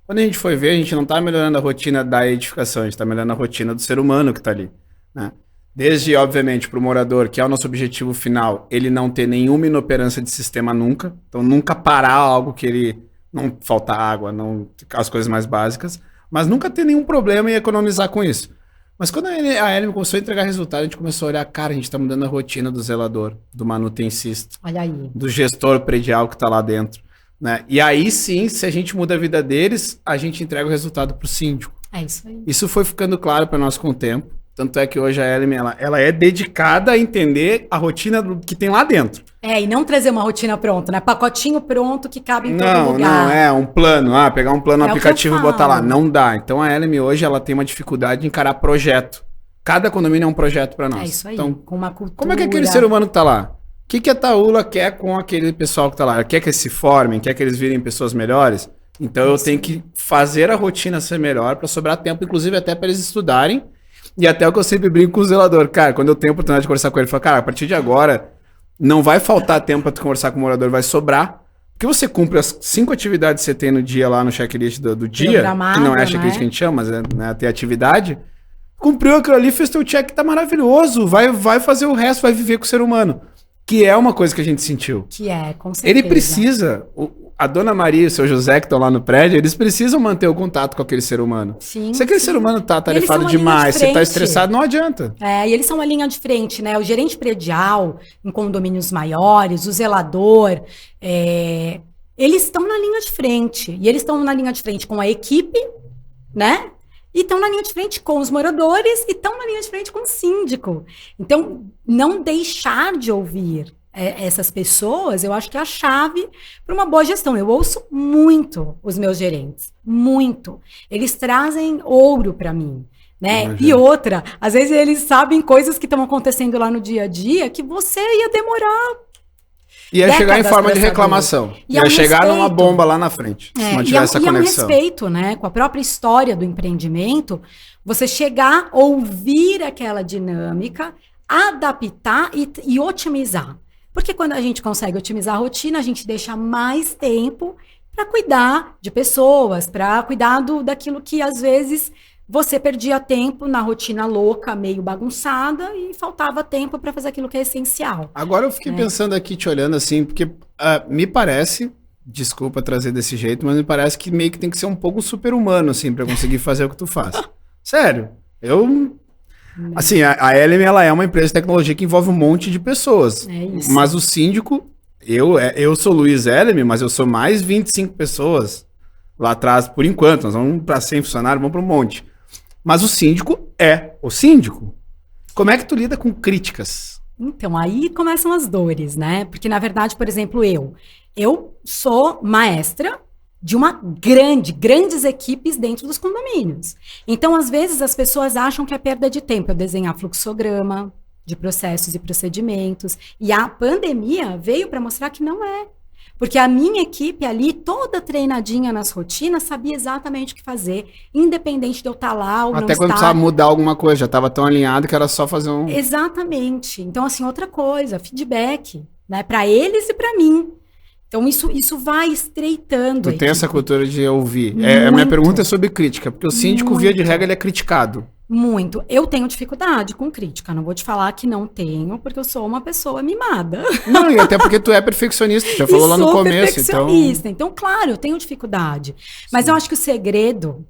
Quando a gente foi ver, a gente não está melhorando a rotina da edificação, a gente está melhorando a rotina do ser humano que está ali, né? Desde, obviamente, para o morador, que é o nosso objetivo final, ele não ter nenhuma inoperância de sistema nunca. Então, nunca parar algo que ele... Não faltar água, não, as coisas mais básicas. Mas nunca ter nenhum problema e economizar com isso. Mas quando a Ellie começou a entregar resultado, a gente começou a olhar, cara, a gente está mudando a rotina do zelador, do manutencista, olha aí, do gestor predial que está lá dentro, né? E aí sim, se a gente muda a vida deles, a gente entrega o resultado para o síndico. É isso aí. Isso foi ficando claro para nós com o tempo. Tanto é que hoje a Ellie, ela é dedicada a entender a rotina que tem lá dentro. E não trazer uma rotina pronta, né? Pacotinho pronto que cabe em todo lugar. Não, é um plano. Pegar um plano aplicativo e botar lá. Não dá. Então a Ellie hoje, ela tem uma dificuldade de encarar projeto. Cada condomínio é um projeto para nós. É isso aí, então, com uma cultura. Como é que aquele ser humano que tá lá? O que a Taula quer com aquele pessoal que tá lá? Ela quer que eles se formem? Quer que eles virem pessoas melhores? Então eu tenho que fazer a rotina ser melhor para sobrar tempo, inclusive até para eles estudarem. E até o que eu sempre brinco com o zelador. Cara, quando eu tenho a oportunidade de conversar com ele, eu falo, cara, a partir de agora, não vai faltar tempo para tu conversar com o morador, vai sobrar. Porque você cumpre as 5 atividades que você tem no dia lá no checklist do dia, que não é a checklist que a gente chama, mas ter atividade. Cumpriu aquilo ali, fez teu check, tá maravilhoso. Vai fazer o resto, vai viver com o ser humano. Que é uma coisa que a gente sentiu. Que é, com certeza. Ele precisa... A dona Maria e o seu José que estão lá no prédio, eles precisam manter o contato com aquele ser humano. Sim, se aquele ser humano tá tarefado demais, você tá estressado, não adianta. E eles são uma linha de frente, né? O gerente predial, em condomínios maiores, o zelador, eles estão na linha de frente. E eles estão na linha de frente com a equipe, né? E estão na linha de frente com os moradores e estão na linha de frente com o síndico. Então, não deixar de ouvir essas pessoas, eu acho que é a chave para uma boa gestão. Eu ouço muito os meus gerentes, muito. Eles trazem ouro para mim, né? E outra, às vezes eles sabem coisas que estão acontecendo lá no dia a dia que você ia demorar. Ia chegar em forma de reclamação. Ia chegar numa bomba lá na frente, se não tivesse essa conexão. E é um respeito, né? Com a própria história do empreendimento, você chegar, ouvir aquela dinâmica, adaptar e otimizar. Porque quando a gente consegue otimizar a rotina, a gente deixa mais tempo para cuidar de pessoas, para cuidar daquilo que às vezes você perdia tempo na rotina louca, meio bagunçada, e faltava tempo para fazer aquilo que é essencial. Agora eu fiquei pensando aqui, te olhando assim, porque me parece, desculpa trazer desse jeito, mas me parece que meio que tem que ser um pouco super-humano, assim, para conseguir fazer o que tu faz. Sério, assim, a Ellie, ela é uma empresa de tecnologia que envolve um monte de pessoas. É isso. Mas o síndico, eu sou Luiz Ellie, mas eu sou mais 25 pessoas. lá atrás, por enquanto, nós vamos para 100 funcionários, vamos para um monte. Mas o síndico é o síndico. Como é que tu lida com críticas? Então, aí começam as dores, né? Porque, na verdade, por exemplo, eu sou maestra de grandes equipes dentro dos condomínios. Então, às vezes, as pessoas acham que é perda de tempo eu desenhar fluxograma de processos e procedimentos. E a pandemia veio para mostrar que não é. Porque a minha equipe ali, toda treinadinha nas rotinas, sabia exatamente o que fazer, independente de eu estar lá ou não estar. Até quando precisava mudar alguma coisa, já estava tão alinhado que era só fazer um... Exatamente. Então, assim, outra coisa, feedback, né? Para eles e para mim. Então, isso vai estreitando. Tu tem essa cultura de ouvir. A minha pergunta é sobre crítica, porque o síndico, via de regra, ele é criticado. Muito. Eu tenho dificuldade com crítica. Não vou te falar que não tenho, porque eu sou uma pessoa mimada. Não, e até porque tu é perfeccionista, já falou lá no começo. Então, claro, eu tenho dificuldade. Mas eu acho que o segredo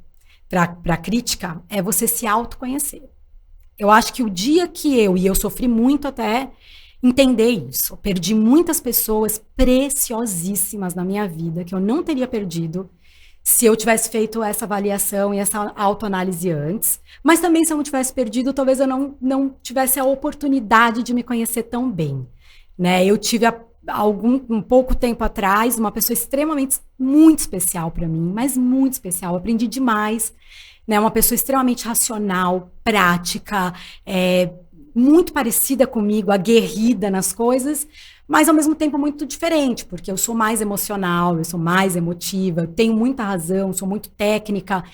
para crítica é você se autoconhecer. Eu acho que o dia que eu sofri muito até entender isso, perdi muitas pessoas preciosíssimas na minha vida, que eu não teria perdido se eu tivesse feito essa avaliação e essa autoanálise antes. Mas também, se eu não tivesse perdido, talvez eu não tivesse a oportunidade de me conhecer tão bem. Né? Eu tive, um pouco tempo atrás, uma pessoa extremamente, muito especial para mim, mas muito especial. Eu aprendi demais. Né? Uma pessoa extremamente racional, prática, muito parecida comigo, aguerrida nas coisas, mas ao mesmo tempo muito diferente, porque eu sou mais emocional, eu sou mais emotiva, eu tenho muita razão, sou muito técnica,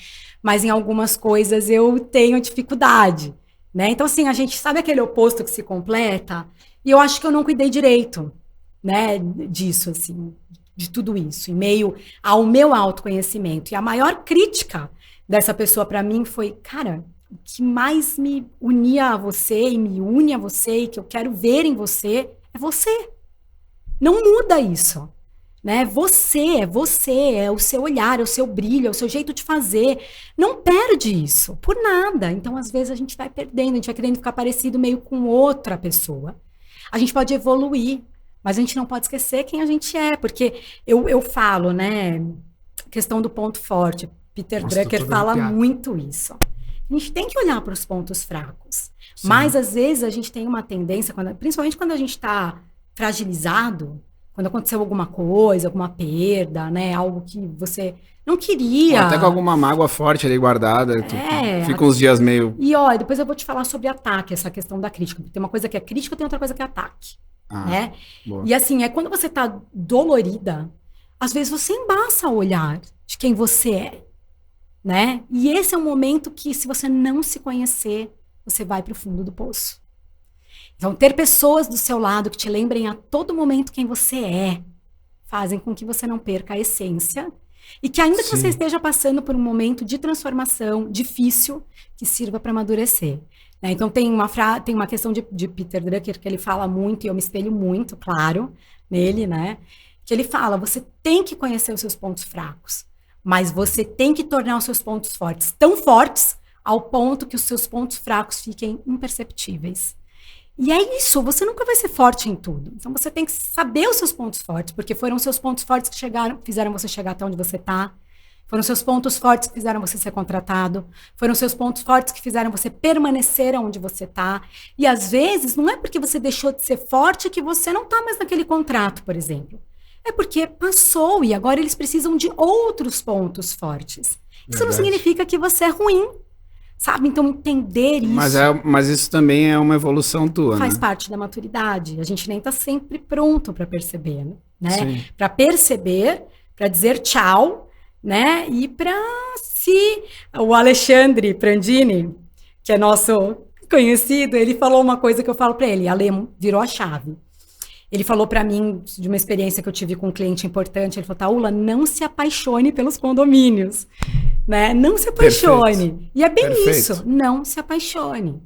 mas em algumas coisas eu tenho dificuldade, né? Então, assim, a gente sabe aquele oposto que se completa, e eu acho que eu não cuidei direito, né, disso, assim, de tudo isso, em meio ao meu autoconhecimento. E a maior crítica dessa pessoa para mim foi, cara, o que mais me unia a você e me une a você e que eu quero ver em você é você. Não muda isso, né? Você, é o seu olhar, é o seu brilho, é o seu jeito de fazer. Não perde isso, por nada. Então, às vezes, a gente vai perdendo, a gente vai querendo ficar parecido meio com outra pessoa. A gente pode evoluir, mas a gente não pode esquecer quem a gente é, porque eu falo, né, questão do ponto forte. Peter Drucker fala muito isso. A gente tem que olhar para os pontos fracos. Sim. Mas, às vezes, a gente tem uma tendência, principalmente quando a gente está fragilizado, quando aconteceu alguma coisa, alguma perda, né? Algo que você não queria. Ou até com alguma mágoa forte ali guardada. Fica uns dias meio... E, depois eu vou te falar sobre ataque, essa questão da crítica. Tem uma coisa que é crítica, tem outra coisa que é ataque. Né? Boa. E, assim, quando você está dolorida, às vezes você embaça o olhar de quem você é. Né? E esse é um momento que, se você não se conhecer, você vai para o fundo do poço. Então, ter pessoas do seu lado que te lembrem a todo momento quem você é, fazem com que você não perca a essência e que, ainda que você esteja passando por um momento de transformação difícil, que sirva para amadurecer. Né? Então, tem uma questão de Peter Drucker que ele fala muito, e eu me espelho muito, claro, nele, né? Que ele fala, você tem que conhecer os seus pontos fracos, mas você tem que tornar os seus pontos fortes tão fortes ao ponto que os seus pontos fracos fiquem imperceptíveis. E é isso, você nunca vai ser forte em tudo. Então você tem que saber os seus pontos fortes, porque foram os seus pontos fortes que fizeram você chegar até onde você está. Foram os seus pontos fortes que fizeram você ser contratado. Foram os seus pontos fortes que fizeram você permanecer onde você está. E às vezes não é porque você deixou de ser forte que você não está mais naquele contrato, por exemplo. É porque passou e agora eles precisam de outros pontos fortes. Isso não significa que você é ruim, sabe? Então, entender isso... Mas isso também é uma evolução tua, faz parte da maturidade. A gente nem está sempre pronto para perceber, né? Para perceber, para dizer tchau, né? E para o Alexandre Prandini, que é nosso conhecido, ele falou uma coisa que eu falo para ele, Ale, virou a chave. Ele falou para mim de uma experiência que eu tive com um cliente importante. Ele falou, Taula, não se apaixone pelos condomínios, né? Não se apaixone. Perfeito. E é bem isso, não se apaixone.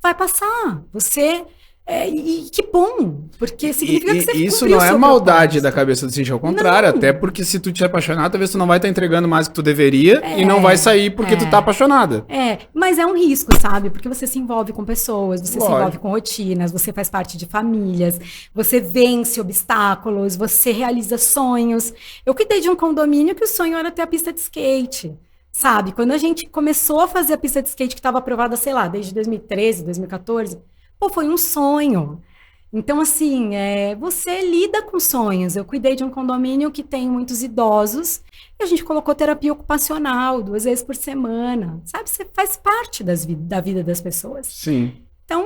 Vai passar. Você E que bom, porque significa que você isso não é maldade da cabeça do Cintia, ao contrário, até porque se tu te apaixonar, talvez tu não vai estar entregando mais do que tu deveria e não vai sair porque tu tá apaixonada. Mas é um risco, sabe? Porque você se envolve com pessoas, você se envolve com rotinas, você faz parte de famílias, você vence obstáculos, você realiza sonhos. Eu cuidei de um condomínio que o sonho era ter a pista de skate. Sabe, quando a gente começou a fazer a pista de skate que estava aprovada, sei lá, desde 2013, 2014, foi um sonho. Então, assim, você lida com sonhos. Eu cuidei de um condomínio que tem muitos idosos e a gente colocou terapia ocupacional 2 vezes por semana. Sabe, você faz parte da vida das pessoas. Sim. Então,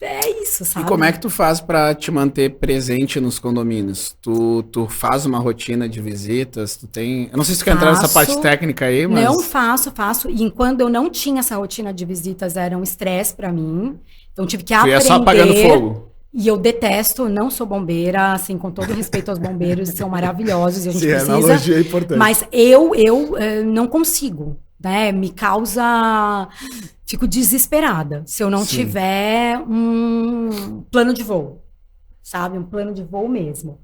é isso, sabe? E como é que tu faz para te manter presente nos condomínios? Tu faz uma rotina de visitas? Tu tem... Eu não sei se tu quer entrar nessa parte técnica aí, mas... Não, faço. E quando eu não tinha essa rotina de visitas, era um estresse para mim. Então, tive que aprender. Tu ia só apagando fogo. E eu detesto, não sou bombeira, assim, com todo respeito aos bombeiros, são maravilhosos e a gente precisa. A analogia é importante. Mas eu não consigo, né? Me causa... Fico desesperada se eu não tiver um plano de voo, sabe? Um plano de voo mesmo.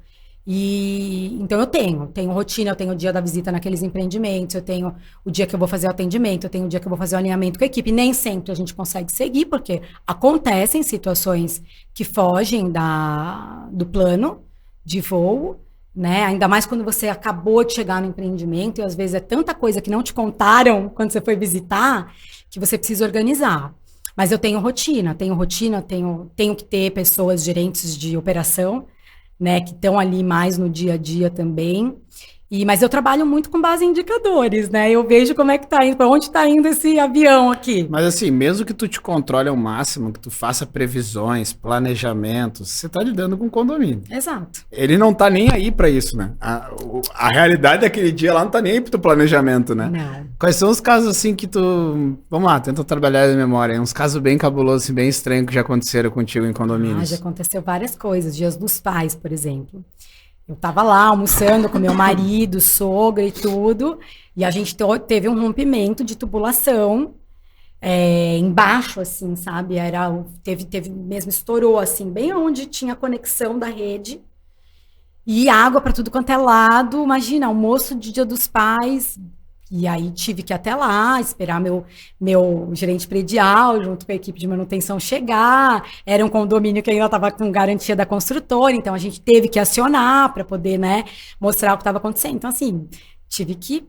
Então eu tenho rotina, eu tenho o dia da visita naqueles empreendimentos, eu tenho o dia que eu vou fazer o atendimento, eu tenho o dia que eu vou fazer o alinhamento com a equipe. Nem sempre a gente consegue seguir, porque acontecem situações que fogem do plano de voo, né? Ainda mais quando você acabou de chegar no empreendimento e às vezes é tanta coisa que não te contaram quando você foi visitar que você precisa organizar. Mas eu tenho rotina, tenho que ter pessoas gerentes de operação, né, que estão ali mais no dia a dia também. Mas eu trabalho muito com base em indicadores, né? Eu vejo como é que tá indo, para onde está indo esse avião aqui. Mas assim, mesmo que tu te controle ao máximo, que tu faça previsões, planejamentos, você tá lidando com condomínio. Exato. Ele não tá nem aí para isso, né? A realidade daquele dia lá não tá nem aí pro teu planejamento, né? Não. Quais são os casos assim que tu... Vamos lá, tenta trabalhar na memória. Uns casos bem cabulosos, assim, bem estranhos que já aconteceram contigo em condomínios. Já aconteceu várias coisas. Dias dos Pais, por exemplo. Eu tava lá almoçando com meu marido, sogra e tudo, e a gente teve um rompimento de tubulação embaixo, assim, sabe? Teve mesmo, estourou, assim, bem onde tinha a conexão da rede, e água para tudo quanto é lado. Imagina, almoço de Dia dos Pais. E aí tive que ir até lá, esperar meu gerente predial, junto com a equipe de manutenção, chegar. Era um condomínio que ainda estava com garantia da construtora, então a gente teve que acionar para poder, né, mostrar o que estava acontecendo. Então, assim, tive que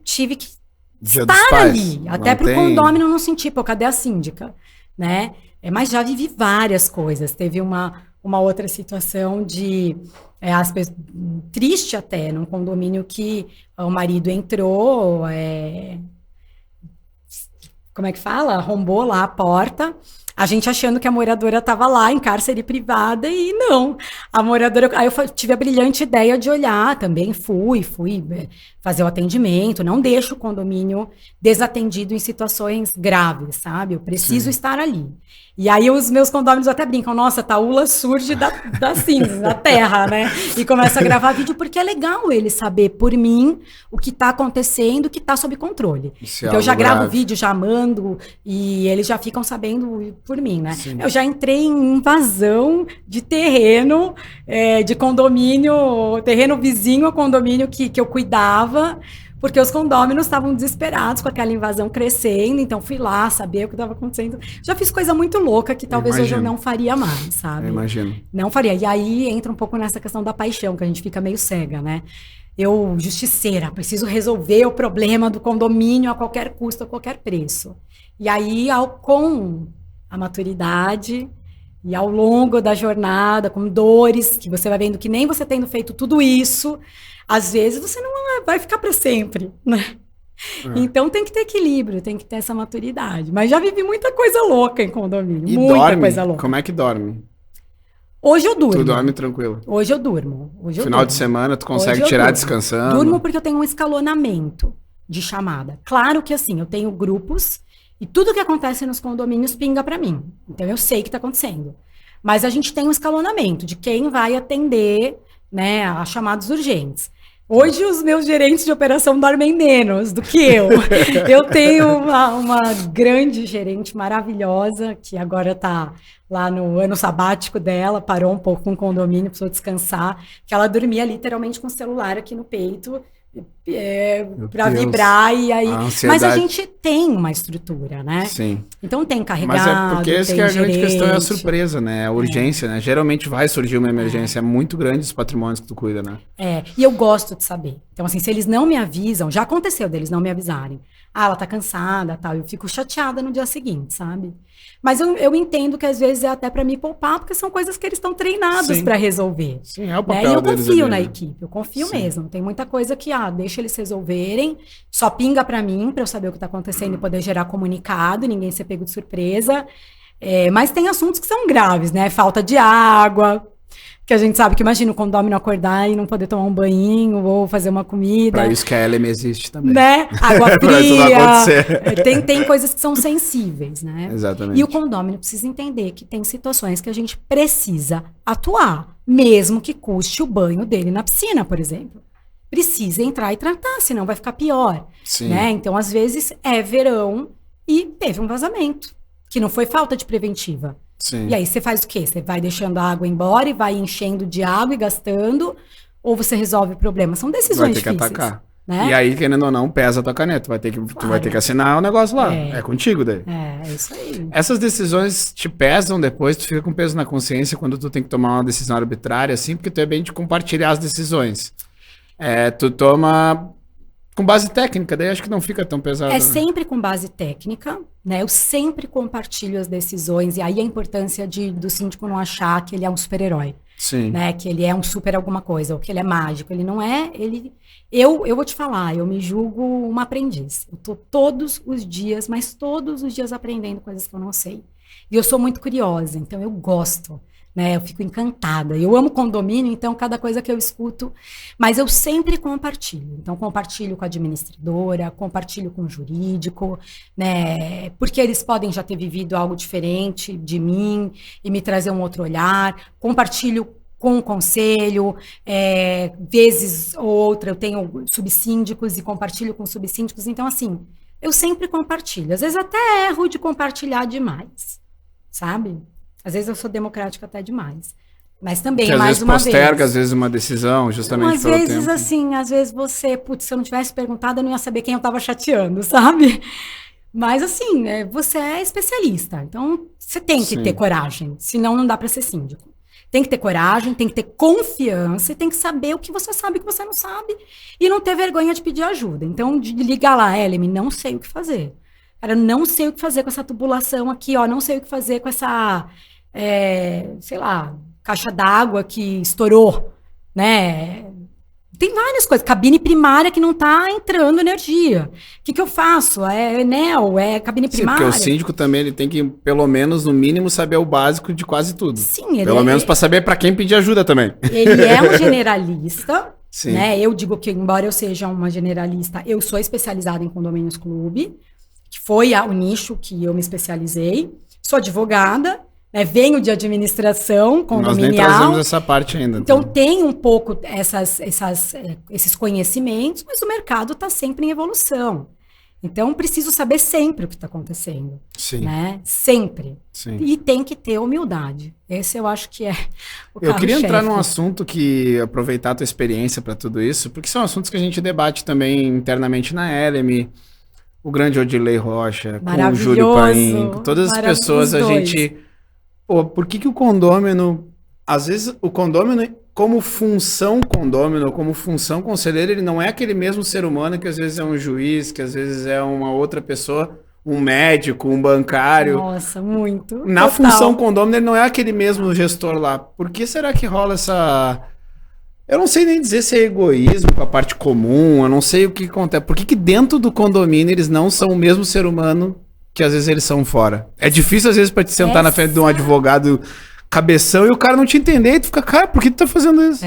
estar ali, até para o condomínio não sentir, pô, cadê a síndica? Né? Mas já vivi várias coisas. Teve uma outra situação de... triste até, num condomínio que o marido entrou, como é que fala? Arrombou lá a porta, a gente achando que a moradora estava lá em cárcere privada e não. A moradora... Aí eu tive a brilhante ideia de olhar, também fui fazer o atendimento, não deixo o condomínio desatendido em situações graves, sabe? Eu preciso estar ali. E aí os meus condôminos até brincam, nossa, Taula surge da cinza, da terra, né? E começa a gravar vídeo, porque é legal ele saber por mim o que está acontecendo, o que está sob controle. Então eu já gravo vídeo, já mando, e eles já ficam sabendo por mim, né? Sim. Eu já entrei em invasão de terreno, de condomínio, terreno vizinho ao condomínio que eu cuidava, porque os condôminos estavam desesperados com aquela invasão crescendo, então fui lá saber o que estava acontecendo. Já fiz coisa muito louca que talvez hoje eu não faria mais, sabe? Eu imagino. Não faria. E aí entra um pouco nessa questão da paixão, que a gente fica meio cega, né? Justiceira, preciso resolver o problema do condomínio a qualquer custo, a qualquer preço. E aí, com a maturidade e ao longo da jornada, com dores, que você vai vendo que nem você tendo feito tudo isso, às vezes você não vai ficar para sempre, né? Então tem que ter equilíbrio, tem que ter essa maturidade. Mas já vivi muita coisa louca em condomínio, e muita dorme? Coisa louca. Como é que dorme? Hoje eu durmo. Tu dorme tranquilo? Hoje eu durmo. Final de semana tu consegue tirar descansando? Durmo porque eu tenho um escalonamento de chamada. Claro que assim, eu tenho grupos e tudo que acontece nos condomínios pinga para mim. Então eu sei o que está acontecendo. Mas a gente tem um escalonamento de quem vai atender, né, a chamados urgentes. Hoje os meus gerentes de operação dormem menos do que eu. Eu tenho uma grande gerente maravilhosa, que agora está lá no ano sabático dela, parou um pouco com o condomínio, precisou descansar, que ela dormia literalmente com o celular aqui no peito, para vibrar e aí. Mas a gente tem uma estrutura, né? Sim. Então tem carregado. Mas é porque essa que é a grande questão, é a surpresa, né? A urgência, né? Geralmente vai surgir uma emergência. É muito grande os patrimônios que tu cuida, né? E eu gosto de saber. Então, assim, se eles não me avisam, já aconteceu deles não me avisarem. Ela tá cansada, tal. Eu fico chateada no dia seguinte, sabe? Mas eu entendo que às vezes é até para me poupar, porque são coisas que eles estão treinados para resolver. Sim, é o papel E eu deles confio ali, na né? equipe, eu confio mesmo. Tem muita coisa que, deixa eles resolverem, só pinga para mim, para eu saber o que tá acontecendo e poder gerar comunicado, ninguém ser pego de surpresa. Mas tem assuntos que são graves, né? Falta de água, que a gente sabe que, imagina o condômino acordar e não poder tomar um banho ou fazer uma comida. Para isso que a LM existe também. Né? Água Pra isso não acontecer. fria. Tem coisas que são sensíveis, né? Exatamente. E o condômino precisa entender que tem situações que a gente precisa atuar, mesmo que custe o banho dele na piscina, por exemplo. Precisa entrar e tratar, senão vai ficar pior. Sim. Né? Então, às vezes, é verão e teve um vazamento, que não foi falta de preventiva. Sim. E aí você faz o quê? Você vai deixando a água embora e vai enchendo de água e gastando, ou você resolve o problema? São decisões difíceis. Vai ter que atacar. Né? E aí, querendo ou não, pesa a tua caneta. Tu vai ter que assinar o negócio lá. É contigo daí. É isso aí. Essas decisões te pesam depois, tu fica com peso na consciência quando tu tem que tomar uma decisão arbitrária, assim, porque tu é bem de compartilhar as decisões. Tu toma com base técnica, daí acho que não fica tão pesado. É sempre com base técnica, né? Eu sempre compartilho as decisões, e aí a importância do síndico não achar que ele é um super-herói. Sim. Né? Que ele é um super alguma coisa, ou que ele é mágico. Ele não é, eu vou te falar, eu me julgo uma aprendiz. Eu tô todos os dias, mas todos os dias aprendendo coisas que eu não sei. E eu sou muito curiosa, então eu gosto. Né, eu fico encantada. Eu amo condomínio, então cada coisa que eu escuto, mas eu sempre compartilho. Então compartilho com a administradora, compartilho com o jurídico, né, porque eles podem já ter vivido algo diferente de mim e me trazer um outro olhar. Compartilho com o conselho, vezes ou outra eu tenho subsíndicos e compartilho com subsíndicos. Então assim, eu sempre compartilho. Às vezes até erro de compartilhar demais, sabe? Às vezes eu sou democrática até demais. Mas também, que mais uma vez... Às vezes posterga, às vezes uma decisão, justamente pelo tempo. Às vezes, assim, às vezes você... Putz, se eu não tivesse perguntado, eu não ia saber quem eu estava chateando, sabe? Mas, assim, você é especialista. Então, você tem que ter coragem. Senão, não dá para ser síndico. Tem que ter coragem, tem que ter confiança e tem que saber o que você sabe e o que você não sabe. E não ter vergonha de pedir ajuda. Então, de ligar lá, LM, não sei o que fazer. Cara, não sei o que fazer com essa tubulação aqui, ó. Não sei o que fazer com essa... sei lá, caixa d'água que estourou, né? Tem várias coisas. Cabine primária que não tá entrando energia. O que eu faço? É Enel, é cabine primária. Porque o síndico também ele tem que, pelo menos, no mínimo, saber o básico de quase tudo. Sim, ele pelo menos para saber para quem pedir ajuda também. Ele é um generalista, Sim. Né? Eu digo que, embora eu seja uma generalista, eu sou especializada em condomínios clube, que foi o nicho que eu me especializei. Sou advogada, né? Venho de administração condominial. Nós nem trazemos essa parte ainda. Então tem um pouco esses conhecimentos, mas o mercado está sempre em evolução. Então preciso saber sempre o que está acontecendo. Sim. Né? Sempre. Sim. E tem que ter humildade. Esse eu acho que é o Eu queria carro-chefe. entrar num assunto que aproveitar a tua experiência para tudo isso, porque são assuntos que a gente debate também internamente na LM. O grande Odilei Rocha, com o Júlio Paim, com todas as pessoas, a gente... Pô, por que o condômino... Às vezes o condômino, como função condômino, como função conselheiro, ele não é aquele mesmo ser humano que às vezes é um juiz, que às vezes é uma outra pessoa, um médico, um bancário. Nossa, muito. Na Total. função condômino, ele não é aquele mesmo gestor lá. Por que será que rola essa... Eu não sei nem dizer se é egoísmo com a parte comum, eu não sei o que acontece. Por que dentro do condomínio eles não são o mesmo ser humano que às vezes eles são fora? É difícil às vezes pra te sentar na frente de um advogado cabeção e o cara não te entender e tu fica, cara, por que tu tá fazendo isso?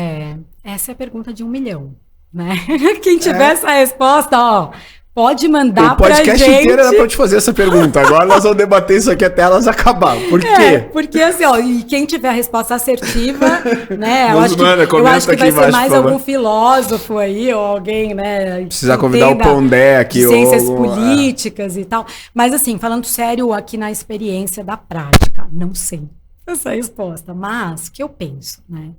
Essa é a pergunta de 1 milhão, né? Quem tiver essa resposta, ó, Pode mandar pra gente. O podcast inteiro era pra te fazer essa pergunta. Agora nós vamos debater isso aqui até elas acabar. Por quê? Porque assim, ó, e quem tiver a resposta assertiva, né? Eu acho que vai ser mais algum filósofo aí, ou alguém, né? Precisa convidar o Pondé aqui. De ciências políticas e tal. Mas assim, falando sério, aqui na experiência da prática, não sei essa resposta. Mas o que eu penso, né?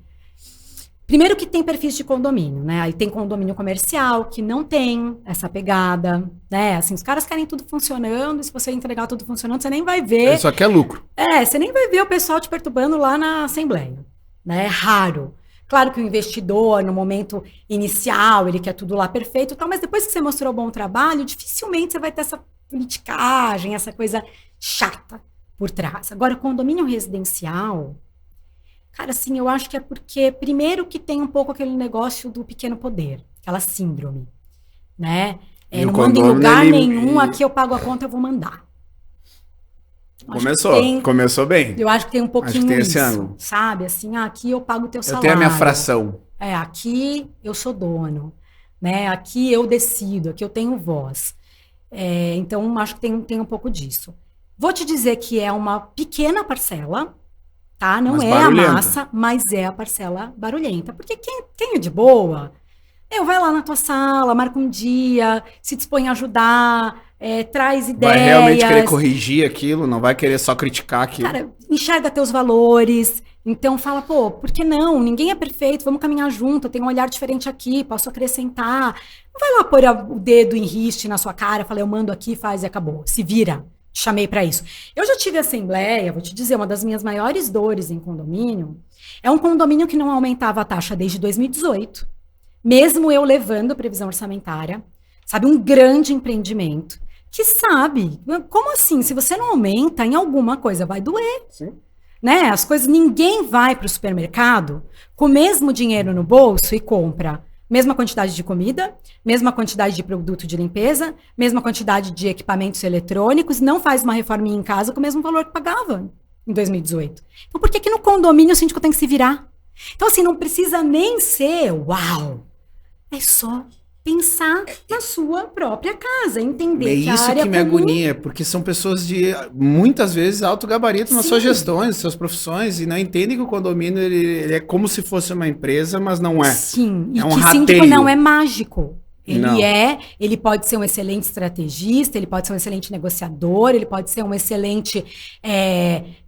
Primeiro que tem perfis de condomínio, né? Aí tem condomínio comercial que não tem essa pegada, né? Assim, os caras querem tudo funcionando, e se você entregar tudo funcionando, você nem vai ver. Ele só quer lucro. Você nem vai ver o pessoal te perturbando lá na assembleia, né? É raro. Claro que o investidor, no momento inicial, ele quer tudo lá perfeito e tal, mas depois que você mostrou bom trabalho, dificilmente você vai ter essa politicagem, essa coisa chata por trás. Agora, condomínio residencial... Cara, assim, eu acho que é porque, primeiro, que tem um pouco aquele negócio do pequeno poder, aquela síndrome, né? Não manda em lugar nenhum, aqui eu pago a conta, eu vou mandar. Começou bem. Eu acho que tem um pouquinho isso, sabe? Assim, aqui eu pago o teu salário. Eu tenho a minha fração. Aqui eu sou dono, né? Aqui eu decido, aqui eu tenho voz. Então, acho que tem um pouco disso. Vou te dizer que é uma pequena parcela, tá? Não é a massa, mas é a parcela barulhenta. Porque quem é de boa, vai lá na tua sala, marca um dia, se dispõe a ajudar, traz ideias. Vai realmente querer corrigir aquilo, não vai querer só criticar aquilo. Cara, enxerga teus valores. Então fala, por que não? Ninguém é perfeito, vamos caminhar junto, eu tenho um olhar diferente aqui, posso acrescentar. Não vai lá pôr o dedo em riste na sua cara, fala, eu mando aqui, faz e acabou. Se vira. Chamei para isso. Eu já tive assembleia, vou te dizer, uma das minhas maiores dores em condomínio é um condomínio que não aumentava a taxa desde 2018, mesmo eu levando previsão orçamentária, sabe, um grande empreendimento, que sabe, como assim, se você não aumenta, em alguma coisa vai doer. Sim. Né? As coisas, ninguém vai para o supermercado com o mesmo dinheiro no bolso e compra mesma quantidade de comida, mesma quantidade de produto de limpeza, mesma quantidade de equipamentos eletrônicos, não faz uma reforma em casa com o mesmo valor que pagava em 2018. Então, por que no condomínio o síndico tem que se virar? Então, assim, não precisa nem ser uau. É só pensar na sua própria casa, entender que a área isso que me agonia, porque são pessoas de, muitas vezes, alto gabarito nas suas gestões, nas suas profissões, e não entendem que o condomínio ele é como se fosse uma empresa, mas não é. Sim, e que o síndico não é mágico. Ele pode ser um excelente estrategista, ele pode ser um excelente negociador, ele pode ser um excelente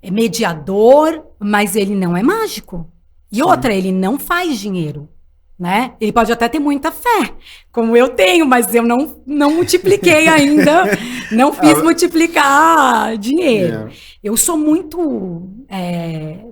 mediador, mas ele não é mágico. E outra, ele não faz dinheiro. Né? Ele pode até ter muita fé, como eu tenho, mas eu não multipliquei ainda, não fiz multiplicar dinheiro. Eu sou muito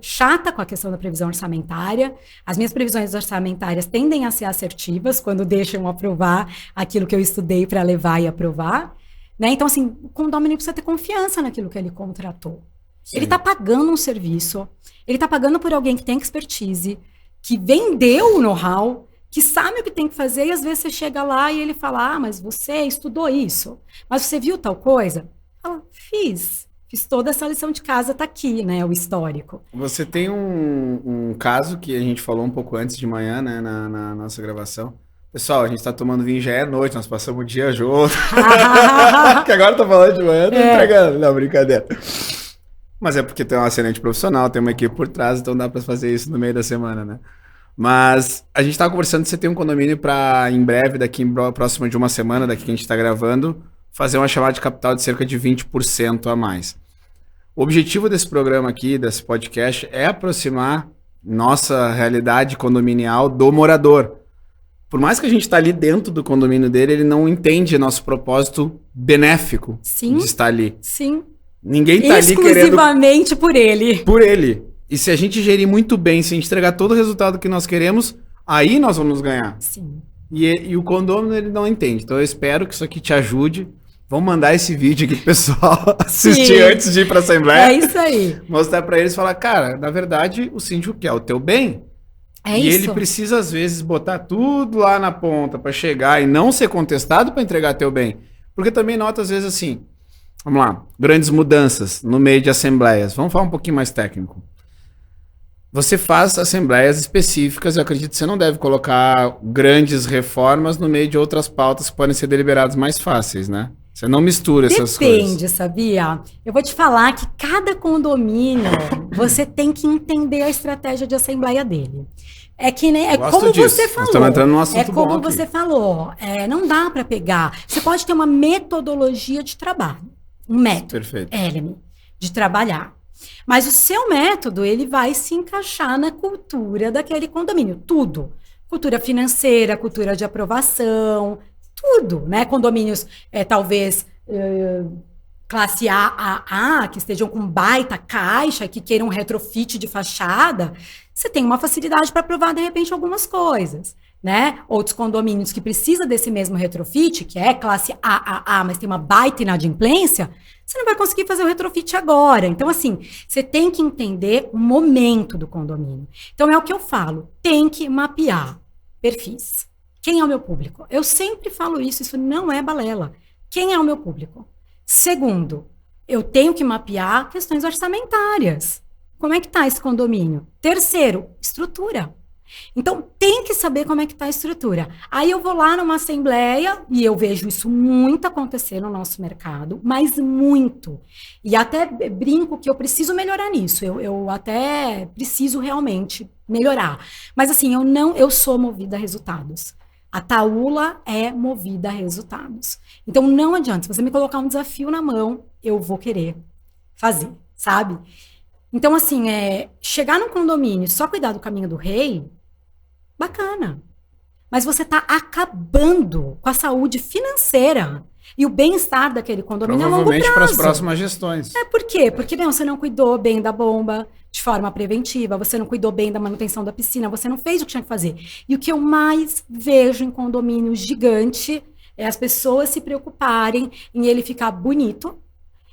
chata com a questão da previsão orçamentária. As minhas previsões orçamentárias tendem a ser assertivas quando deixam aprovar aquilo que eu estudei para levar e aprovar. Né? Então, assim, o condomínio precisa ter confiança naquilo que ele contratou. Sim. Ele está pagando um serviço, ele está pagando por alguém que tem expertise, que vendeu o know-how, que sabe o que tem que fazer, e às vezes você chega lá e ele fala, mas você estudou isso, mas você viu tal coisa? Fala, fiz toda essa lição de casa, tá aqui, né, o histórico. Você tem um caso que a gente falou um pouco antes de manhã, né, na nossa gravação. Pessoal, a gente tá tomando vinho, já é noite, nós passamos o dia junto. Que agora tá falando de manhã, tô entregando. Não, brincadeira. Mas é porque tem um excelente profissional, tem uma equipe por trás, então dá para fazer isso no meio da semana, né? Mas a gente tava conversando de você ter um condomínio para, em breve, próximo de uma semana, daqui que a gente tá gravando, fazer uma chamada de capital de cerca de 20% a mais. O objetivo desse programa aqui, desse podcast, é aproximar nossa realidade condominial do morador. Por mais que a gente tá ali dentro do condomínio dele, ele não entende nosso propósito benéfico de estar ali. Sim. Ninguém tá ali querendo... Exclusivamente por ele. Por ele. E se a gente gerir muito bem, se a gente entregar todo o resultado que nós queremos, aí nós vamos ganhar. Sim. E o condomínio, ele não entende. Então eu espero que isso aqui te ajude. Vamos mandar esse vídeo aqui pro pessoal assistir antes de ir pra Assembleia. É isso aí. Mostrar pra eles e falar, cara, na verdade, o síndico quer o teu bem. E ele precisa, às vezes, botar tudo lá na ponta pra chegar e não ser contestado pra entregar teu bem. Porque também nota, às vezes, assim... Vamos lá, grandes mudanças no meio de assembleias. Vamos falar um pouquinho mais técnico. Você faz assembleias específicas, eu acredito que você não deve colocar grandes reformas no meio de outras pautas que podem ser deliberadas mais fáceis, né? Você não mistura essas coisas. Depende, sabia? Eu vou te falar que cada condomínio, você tem que entender a estratégia de assembleia dele. É que nem, como disso. você falou. Nós estamos entrando num assunto bom como aqui. você falou. Não dá para pegar. Você pode ter uma metodologia de trabalho. Um método. Perfeito. De trabalhar. Mas o seu método, ele vai se encaixar na cultura daquele condomínio. Tudo. Cultura financeira, cultura de aprovação, tudo, né? Condomínios, talvez, classe A, que estejam com baita caixa, que queiram retrofit de fachada, você tem uma facilidade para aprovar, de repente, algumas coisas, né? Outros condomínios que precisam desse mesmo retrofit, que é classe A, mas tem uma baita inadimplência, você não vai conseguir fazer o retrofit agora. Então, assim, você tem que entender o momento do condomínio. Então, é o que eu falo, tem que mapear perfis. Quem é o meu público? Eu sempre falo isso não é balela. Quem é o meu público? Segundo, eu tenho que mapear questões orçamentárias. Como é que está esse condomínio? Terceiro, estrutura. Então, tem que saber como é que está a estrutura. Aí eu vou lá numa assembleia, e eu vejo isso muito acontecer no nosso mercado, mas muito. E até brinco que eu preciso melhorar nisso. Eu até preciso realmente melhorar. Mas assim, eu sou movida a resultados. A Taula é movida a resultados. Então, não adianta. Se você me colocar um desafio na mão, eu vou querer fazer, sabe? Então, assim, chegar num condomínio e só cuidar do caminho do rei, bacana. Mas você está acabando com a saúde financeira e o bem-estar daquele condomínio a longo prazo. Provavelmente para as próximas gestões. Por quê? Porque você não cuidou bem da bomba de forma preventiva, você não cuidou bem da manutenção da piscina, você não fez o que tinha que fazer. E o que eu mais vejo em condomínio gigante é as pessoas se preocuparem em ele ficar bonito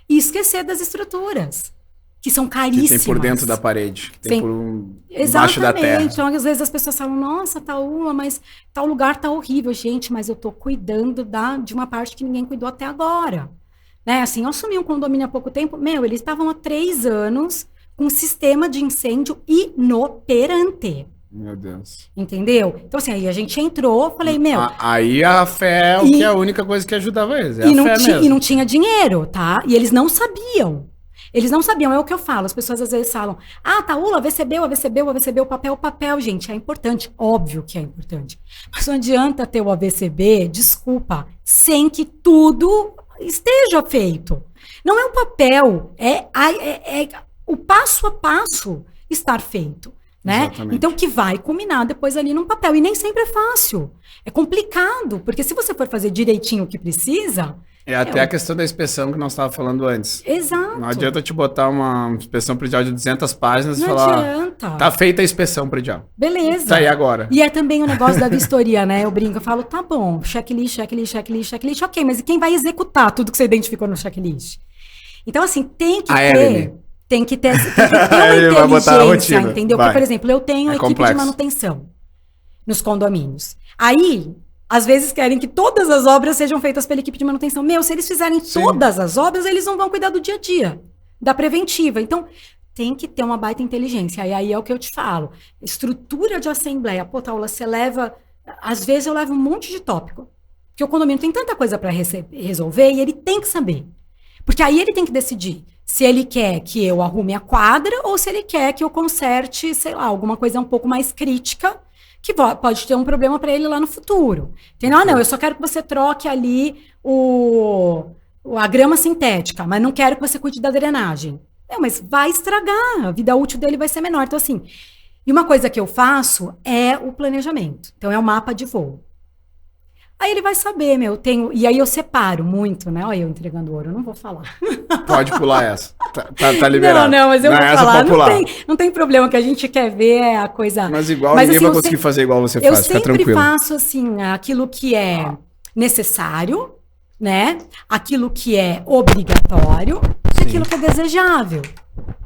e esquecer das estruturas, que são caríssimas. Que tem por dentro da parede, que tem por embaixo da terra. Então, às vezes as pessoas falam, nossa, Taula, mas tal lugar tá horrível. Gente, mas eu tô cuidando de uma parte que ninguém cuidou até agora. Né? Assim, eu assumi um condomínio há pouco tempo, eles estavam há 3 anos com um sistema de incêndio inoperante. Meu Deus. Entendeu? Então, assim, aí a gente entrou, falei, Aí a fé que é a única coisa que ajudava eles, e não tinha dinheiro, tá? E eles não sabiam. Eles não sabiam, é o que eu falo. As pessoas às vezes falam, Taula, AVCB, o papel, gente, é importante. Óbvio que é importante. Mas não adianta ter o AVCB, desculpa, sem que tudo esteja feito. Não é o papel, é o passo a passo estar feito. Né? Então, que vai culminar depois ali num papel. E nem sempre é fácil. É complicado, porque se você for fazer direitinho o que precisa... É até a questão da inspeção que nós estávamos falando antes. Exato. Não adianta eu te botar uma inspeção predial de 200 páginas e falar... Não adianta. Tá feita a inspeção predial. Beleza. Tá aí agora. E é também o negócio da vistoria, né? Eu brinco, eu falo, tá bom, checklist, ok, mas e quem vai executar tudo que você identificou no checklist? Então, assim, tem que ter uma inteligência, entendeu? Porque, por exemplo, eu tenho equipe de manutenção nos condomínios. Aí, às vezes querem que todas as obras sejam feitas pela equipe de manutenção. Se eles fizerem todas as obras, eles não vão cuidar do dia a dia, da preventiva. Então, tem que ter uma baita inteligência. E aí é o que eu te falo. Estrutura de assembleia. Pô, Taula, você leva... Às vezes eu levo um monte de tópico. Porque o condomínio tem tanta coisa para resolver e ele tem que saber. Porque aí ele tem que decidir se ele quer que eu arrume a quadra ou se ele quer que eu conserte, sei lá, alguma coisa um pouco mais crítica que pode ter um problema para ele lá no futuro. Entendeu? Não, eu só quero que você troque ali a grama sintética, mas não quero que você cuide da drenagem. Não, mas vai estragar, a vida útil dele vai ser menor. Então, assim, e uma coisa que eu faço é o planejamento. Então, é o mapa de voo. Aí ele vai saber, e aí eu separo muito, né? Olha eu entregando ouro, eu não vou falar. Pode pular essa, tá liberado. Não, mas eu vou falar, não tem problema, o que a gente quer ver é a coisa... Mas ninguém vai conseguir fazer igual você faz, fica tranquilo. Eu sempre faço, assim, aquilo que é necessário, né? Aquilo que é obrigatório e aquilo que é desejável,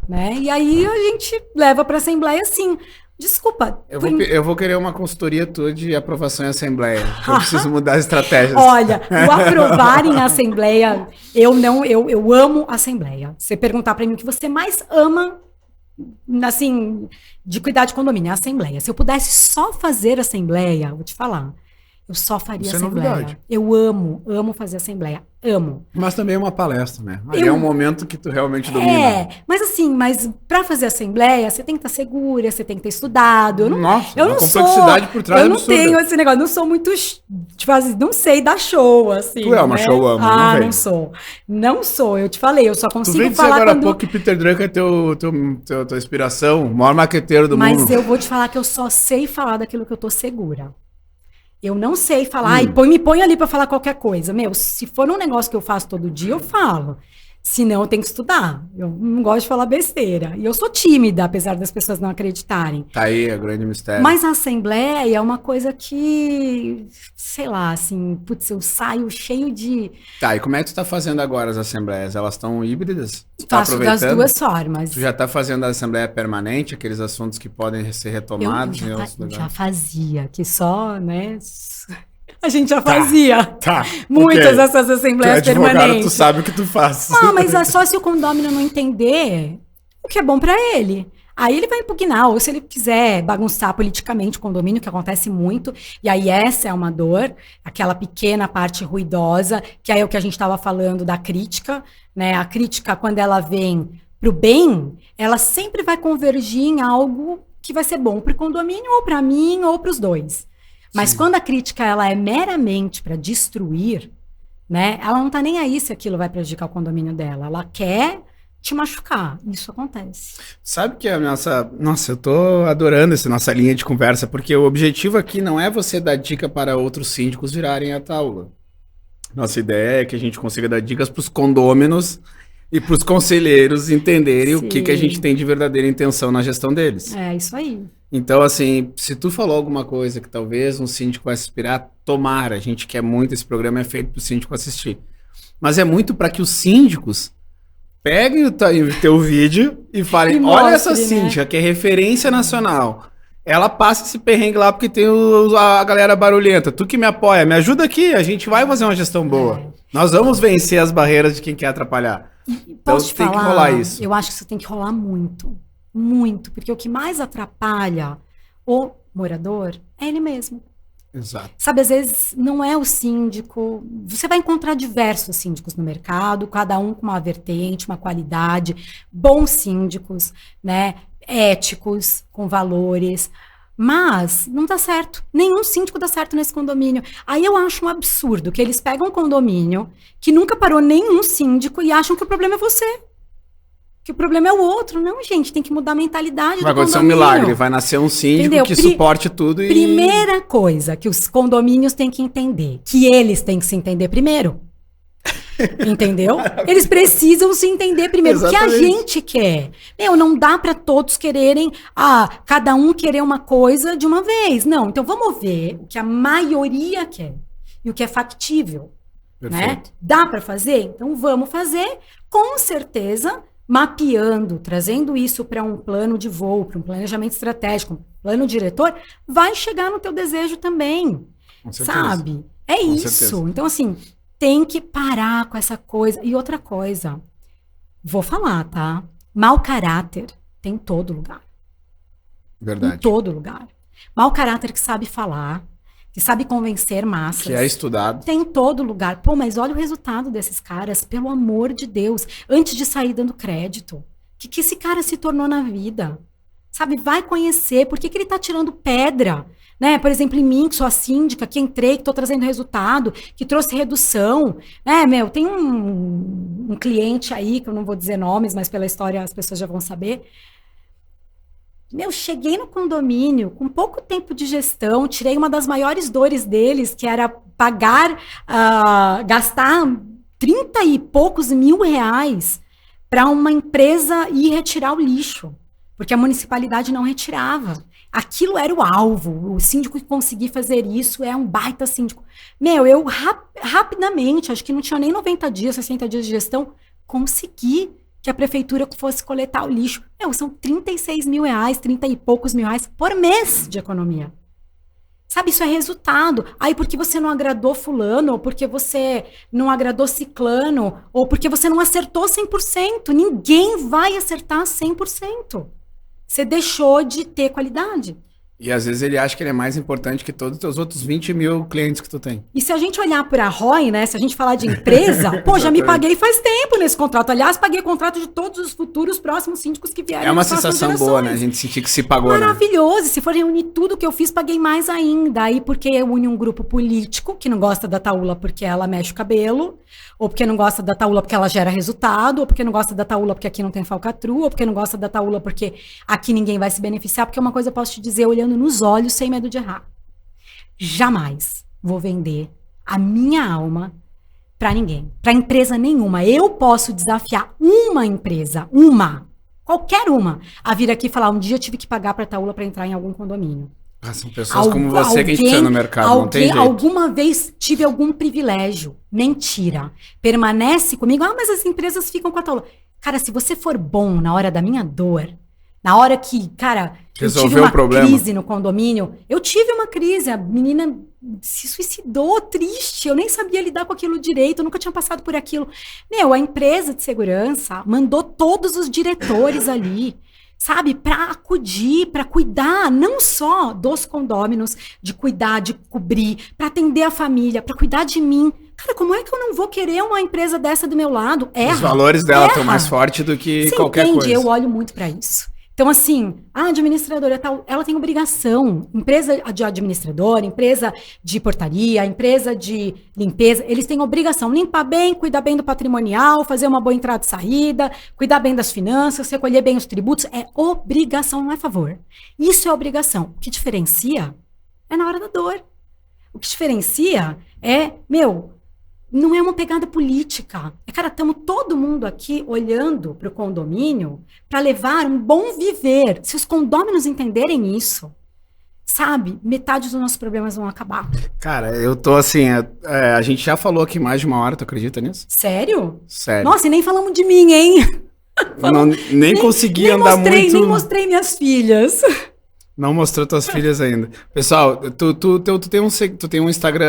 né? E aí a gente leva para a assembleia, assim... Desculpa. Eu vou querer uma consultoria tua de aprovação em assembleia. Eu preciso mudar as estratégias. Olha, o aprovar em assembleia, eu amo assembleia. Você perguntar para mim o que você mais ama assim, de cuidar de condomínio, é a assembleia. Se eu pudesse só fazer assembleia, vou te falar, eu só faria assembleia. Novidade. Eu amo fazer assembleia. Amo. Mas também é uma palestra, né? Aí é um momento que tu realmente domina. Mas para fazer assembleia, você tem que estar segura, você tem que ter estudado. Eu não, Nossa, a complexidade por trás eu não tenho esse negócio, não sou muito, tipo assim, não sei dar show, assim. Tu é uma showwoman, não sou. Não sou, eu te falei, eu só consigo falar quando... Tu vem dizer agora há pouco que Peter Drucker é tua inspiração, o maior marqueteiro do mundo. Mas eu vou te falar que eu só sei falar daquilo que eu tô segura. Eu não sei falar, me põe ali para falar qualquer coisa. Meu, se for um negócio que eu faço todo dia, eu falo. Senão eu tenho que estudar. Eu não gosto de falar besteira. E eu sou tímida, apesar das pessoas não acreditarem. Tá aí, é grande mistério. Mas a assembleia é uma coisa que, sei lá, assim, putz, eu saio cheio de... Tá, e como é que tu tá fazendo agora as assembleias? Elas estão híbridas? Faço das duas formas. Tu já tá fazendo a assembleia permanente, aqueles assuntos que podem ser retomados? Eu já fazia, que só, né... A gente já fazia muitas dessas assembleias permanentes. Tu sabe o que tu faz. Não, mas é só se o condômino não entender o que é bom para ele. Aí ele vai impugnar, ou se ele quiser bagunçar politicamente o condomínio, que acontece muito, e aí essa é uma dor, aquela pequena parte ruidosa, que aí é o que a gente estava falando da crítica, né? A crítica, quando ela vem para o bem, ela sempre vai convergir em algo que vai ser bom para o condomínio, ou para mim, ou para os dois. Mas quando a crítica ela é meramente para destruir, né? Ela não tá nem aí se aquilo vai prejudicar o condomínio dela. Ela quer te machucar. Isso acontece. Sabe que a nossa... Nossa, eu tô adorando essa nossa linha de conversa, porque o objetivo aqui não é você dar dica para outros síndicos virarem a taula. Nossa ideia é que a gente consiga dar dicas para os condôminos e para os conselheiros entenderem o que a gente tem de verdadeira intenção na gestão deles. É, isso aí. Então, assim, se tu falou alguma coisa que talvez um síndico vai se inspirar, tomara. A gente quer muito, esse programa é feito para o síndico assistir. Mas é muito para que os síndicos peguem o teu vídeo e falem, olha essa síndica, que é referência nacional. Ela passa esse perrengue lá porque tem a galera barulhenta. Tu que me apoia, me ajuda aqui, a gente vai fazer uma gestão boa. Nós vamos vencer as barreiras de quem quer atrapalhar. Então tem que rolar isso. Eu acho que isso tem que rolar muito. Muito, porque o que mais atrapalha o morador é ele mesmo. Exato. Sabe, às vezes não é o síndico, você vai encontrar diversos síndicos no mercado, cada um com uma vertente, uma qualidade, bons síndicos, né, éticos, com valores, mas não dá certo, nenhum síndico dá certo nesse condomínio. Aí eu acho um absurdo que eles pegam um condomínio que nunca parou nenhum síndico e acham que o problema é você. Que o problema é o outro. Não, gente, tem que mudar a mentalidade do condomínio. Vai acontecer um milagre, vai nascer um síndico que suporte tudo e... Primeira coisa que os condomínios têm que entender, que eles têm que se entender primeiro. Entendeu? Eles precisam se entender primeiro. O que a gente quer. Meu, não dá para todos quererem, cada um querer uma coisa de uma vez. Não, então vamos ver o que a maioria quer e o que é factível. Né? Dá para fazer? Então vamos fazer, com certeza, mapeando, trazendo isso para um plano de voo, para um planejamento estratégico, um plano diretor, vai chegar no teu desejo também, sabe? É isso. Então, assim, tem que parar com essa coisa. E outra coisa, vou falar, tá? Mau caráter tem em todo lugar. Verdade. Em todo lugar. Mau caráter que sabe falar, que sabe convencer massas. Que é estudado. Tem em todo lugar. Pô, mas olha o resultado desses caras, pelo amor de Deus. Antes de sair dando crédito. O que esse cara se tornou na vida? Sabe, vai conhecer. Por que ele tá tirando pedra? Né? Por exemplo, em mim, que sou a síndica, que entrei, que tô trazendo resultado, que trouxe redução. Tem um cliente aí, que eu não vou dizer nomes, mas pela história as pessoas já vão saber. Cheguei no condomínio com pouco tempo de gestão, tirei uma das maiores dores deles, que era gastar 30 e poucos mil reais para uma empresa ir retirar o lixo, porque a municipalidade não retirava. Aquilo era o alvo, o síndico que conseguir fazer isso é um baita síndico. Eu rapidamente, acho que não tinha nem 90 dias, 60 dias de gestão, consegui que a prefeitura fosse coletar o lixo. São 36 mil reais, 30 e poucos mil reais por mês de economia. Sabe, isso é resultado. Aí porque você não agradou fulano, ou porque você não agradou ciclano, ou porque você não acertou 100%. Ninguém vai acertar 100%. você deixou de ter qualidade. E às vezes ele acha que ele é mais importante que todos os teus outros 20 mil clientes que tu tem. E se a gente olhar para a ROI, né? Se a gente falar de empresa, pô, já me paguei faz tempo nesse contrato. Aliás, paguei contrato de todos os futuros próximos síndicos que vierem. É uma sensação boa, né? A gente sentir que se pagou, maravilhoso. Se for reunir tudo que eu fiz, paguei mais ainda. Aí porque une um grupo político que não gosta da Taula porque ela mexe o cabelo, ou porque não gosta da Taula porque ela gera resultado, ou porque não gosta da Taula porque aqui não tem falcatrua, ou porque não gosta da Taula porque aqui ninguém vai se beneficiar. Porque uma coisa eu posso te dizer, olhando nos olhos, sem medo de errar. Jamais vou vender a minha alma para ninguém, para empresa nenhuma. Eu posso desafiar uma empresa, qualquer uma, a vir aqui e falar, um dia eu tive que pagar para a Taula para entrar em algum condomínio. São pessoas como você que a gente precisa no mercado, não tem jeito. Alguma vez tive algum privilégio. Mentira. Permanece comigo. Mas as empresas ficam com a Taula. Cara, se você for bom na hora da minha dor, na hora que, cara, eu tive uma crise no condomínio, eu tive uma crise, a menina se suicidou, triste, eu nem sabia lidar com aquilo direito, eu nunca tinha passado por aquilo. A empresa de segurança mandou todos os diretores ali, sabe, para acudir, para cuidar não só dos condôminos, de cuidar, de cobrir, para atender a família, para cuidar de mim. Cara, como é que eu não vou querer uma empresa dessa do meu lado? Os valores dela estão mais fortes do que qualquer coisa. Eu olho muito para isso. Então, assim, a administradora tal, ela tem obrigação. Empresa de administrador, empresa de portaria, empresa de limpeza, eles têm obrigação. Limpar bem, cuidar bem do patrimonial, fazer uma boa entrada e saída, cuidar bem das finanças, recolher bem os tributos. É obrigação, não é favor. Isso é obrigação. O que diferencia é na hora da dor. O que diferencia é, não é uma pegada política. Cara, estamos todo mundo aqui olhando para o condomínio para levar um bom viver. Se os condôminos entenderem isso, sabe, metade dos nossos problemas vão acabar. Cara, eu tô assim, a gente já falou aqui mais de uma hora, tu acredita nisso? Sério? Sério. Nossa, e nem falamos de mim, hein? Nem consegui andar muito... Nem mostrei minhas filhas. Não mostrou tuas filhas ainda. Pessoal, tu tem um Instagram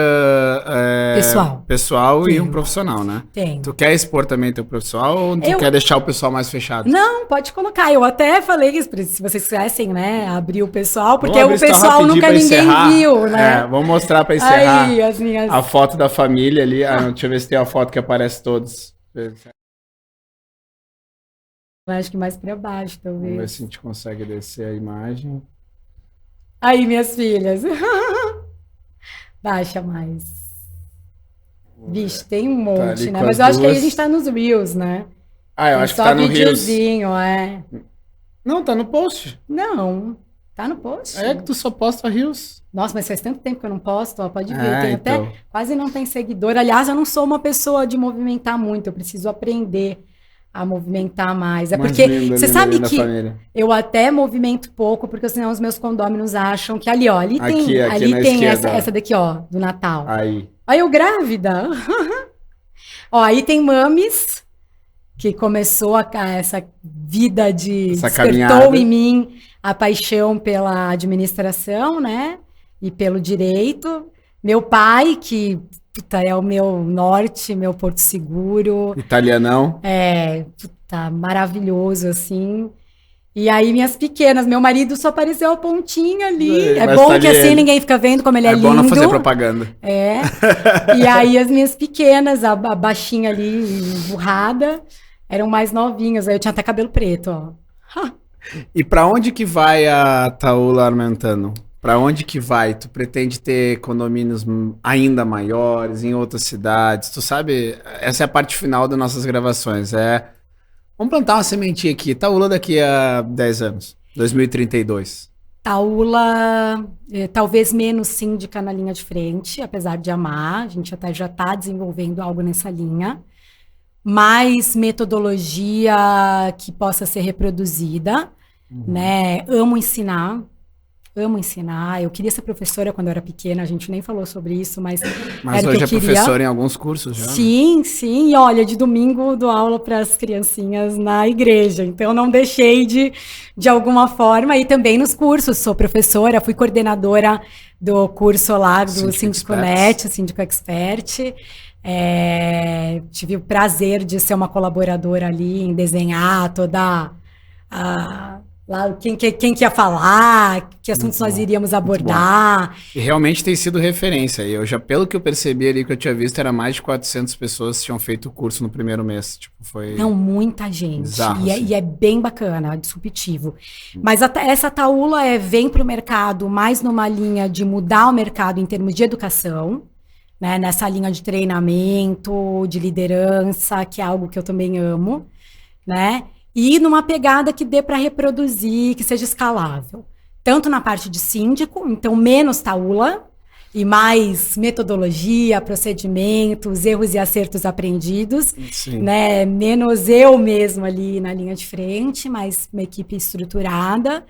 pessoal e um profissional, né? Tem. Tu quer expor também teu profissional ou tu quer deixar o pessoal mais fechado? Não, pode colocar. Eu até falei isso, se vocês quisessem, né, abrir o pessoal, porque o pessoal nunca ninguém viu, né? Vamos mostrar pra encerrar aí, as minhas... a foto da família ali. Deixa eu ver se tem a foto que aparece todos. Acho que mais pra baixo, talvez. Vamos ver se a gente consegue descer a imagem. Aí, minhas filhas. Baixa mais. Vixe, tem um monte, tá, né? Mas eu acho que aí a gente tá nos Reels, né? Eu acho que tá no Reels. Não, tá no post. Não, tá no post. É que tu só posta Reels. Nossa, mas faz tanto tempo que eu não posto, ó, pode ver. Tem até quase não tem seguidor. Aliás, eu não sou uma pessoa de movimentar muito, eu preciso aprender a movimentar mais. É porque você sabe que eu até movimento pouco, porque senão os meus condôminos acham que ali tem essa daqui, ó, do Natal. Aí eu grávida. Ó, aí tem Mames, que começou essa vida despertou em mim a paixão pela administração, né? E pelo direito. Meu pai, que é o meu norte, meu porto seguro. Italianão. Maravilhoso, assim. E aí, minhas pequenas, meu marido só apareceu a pontinha ali. É bom que assim ninguém fica vendo como ele é lindo. É bom não fazer propaganda. E aí, as minhas pequenas, a baixinha ali, emburrada, eram mais novinhas. Aí eu tinha até cabelo preto, ó. E pra onde que vai a Taula Armentano? Pra onde que vai? Tu pretende ter condomínios ainda maiores, em outras cidades? Tu sabe, essa é a parte final das nossas gravações. Vamos plantar uma sementinha aqui. Taula daqui a 10 anos, 2032. Taula, talvez menos síndica na linha de frente, apesar de amar. A gente até já está desenvolvendo algo nessa linha. Mais metodologia que possa ser reproduzida, né? Amo ensinar. Eu queria ser professora quando eu era pequena, a gente nem falou sobre isso, mas era hoje é professora em alguns cursos já? Sim, e olha, de domingo dou aula para as criancinhas na igreja, então não deixei de alguma forma, e também nos cursos, sou professora, fui coordenadora do curso lá do Síndico Net, Síndico Expert, tive o prazer de ser uma colaboradora ali em desenhar toda lá quem que ia falar, que assuntos nós iríamos abordar. E realmente tem sido referência. Eu já, pelo que eu percebi ali, que eu tinha visto, era mais de 400 pessoas que tinham feito o curso no primeiro mês. Tipo, foi... Não, muita gente. Bizarro, E é bem bacana, disruptivo. Mas essa Taula vem para o mercado mais numa linha de mudar o mercado em termos de educação, né? Nessa linha de treinamento, de liderança, que é algo que eu também amo, né? E numa pegada que dê para reproduzir, que seja escalável. Tanto na parte de síndico, então menos taula e mais metodologia, procedimentos, erros e acertos aprendidos, né? Menos eu mesmo ali na linha de frente, mas uma equipe estruturada.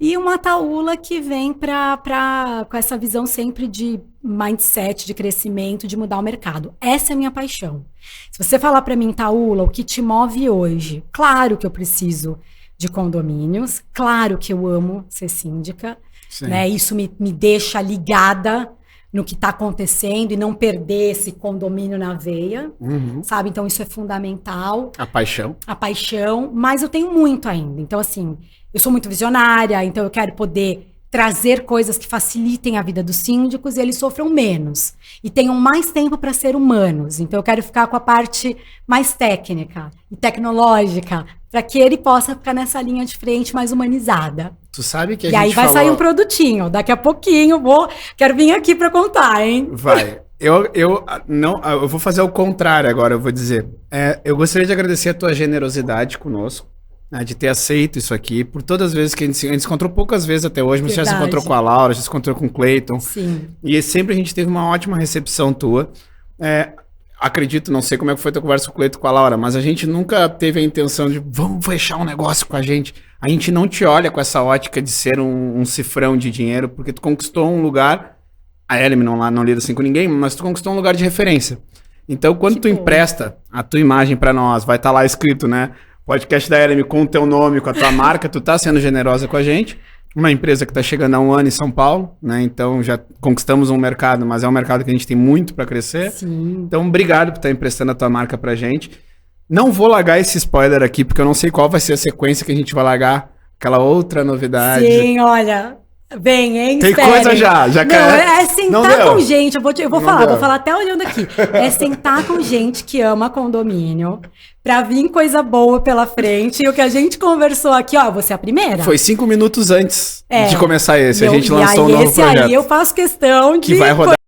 E uma taula que vem com essa visão sempre de mindset, de crescimento, de mudar o mercado. Essa é a minha paixão. Se você falar para mim, Taula, o que te move hoje? Claro que eu preciso de condomínios, claro que eu amo ser síndica, né? Isso me deixa ligada no que está acontecendo e não perder esse condomínio na veia, sabe? Então isso é fundamental. A paixão, mas eu tenho muito ainda. Então assim, eu sou muito visionária, então eu quero poder trazer coisas que facilitem a vida dos síndicos e eles sofram menos. E tenham mais tempo para ser humanos. Então eu quero ficar com a parte mais técnica e tecnológica, para que ele possa ficar nessa linha de frente mais humanizada. Tu sabe que a gente falou... E aí vai sair um produtinho. Daqui a pouquinho quero vir aqui para contar, hein? Vai. Eu vou fazer o contrário agora, eu vou dizer. Eu gostaria de agradecer a tua generosidade conosco, né, de ter aceito isso aqui, por todas as vezes que a gente se encontrou poucas vezes até hoje, mas já se encontrou com a Laura, já se encontrou com o Cleiton. Sim. E sempre a gente teve uma ótima recepção tua. Acredito, não sei como é que foi a tua conversa com o Cleiton e com a Laura, mas a gente nunca teve a intenção de vamos fechar um negócio com a gente. A gente não te olha com essa ótica de ser um cifrão de dinheiro, porque tu conquistou um lugar, a Eleme não lida assim com ninguém, mas tu conquistou um lugar de referência. Então, quando tu empresta a tua imagem para nós, vai estar lá escrito, né? Podcast da Eleme com o teu nome, com a tua marca, tu tá sendo generosa com a gente. Uma empresa que tá chegando há um ano em São Paulo, né? Então já conquistamos um mercado, mas é um mercado que a gente tem muito para crescer. Sim. Então, obrigado por estar emprestando a tua marca pra gente. Não vou largar esse spoiler aqui, porque eu não sei qual vai ser a sequência que a gente vai largar. Aquela outra novidade. Sim, olha... Vem, hein? Tem Esperem. coisa já Não, quer. É sentar com gente, eu vou falar até olhando aqui. É sentar com gente que ama condomínio, pra vir coisa boa pela frente. E o que a gente conversou aqui, você é a primeira. Foi 5 minutos antes de começar esse, a gente lançou um novo projeto. Esse aí eu faço questão de... Que vai rodar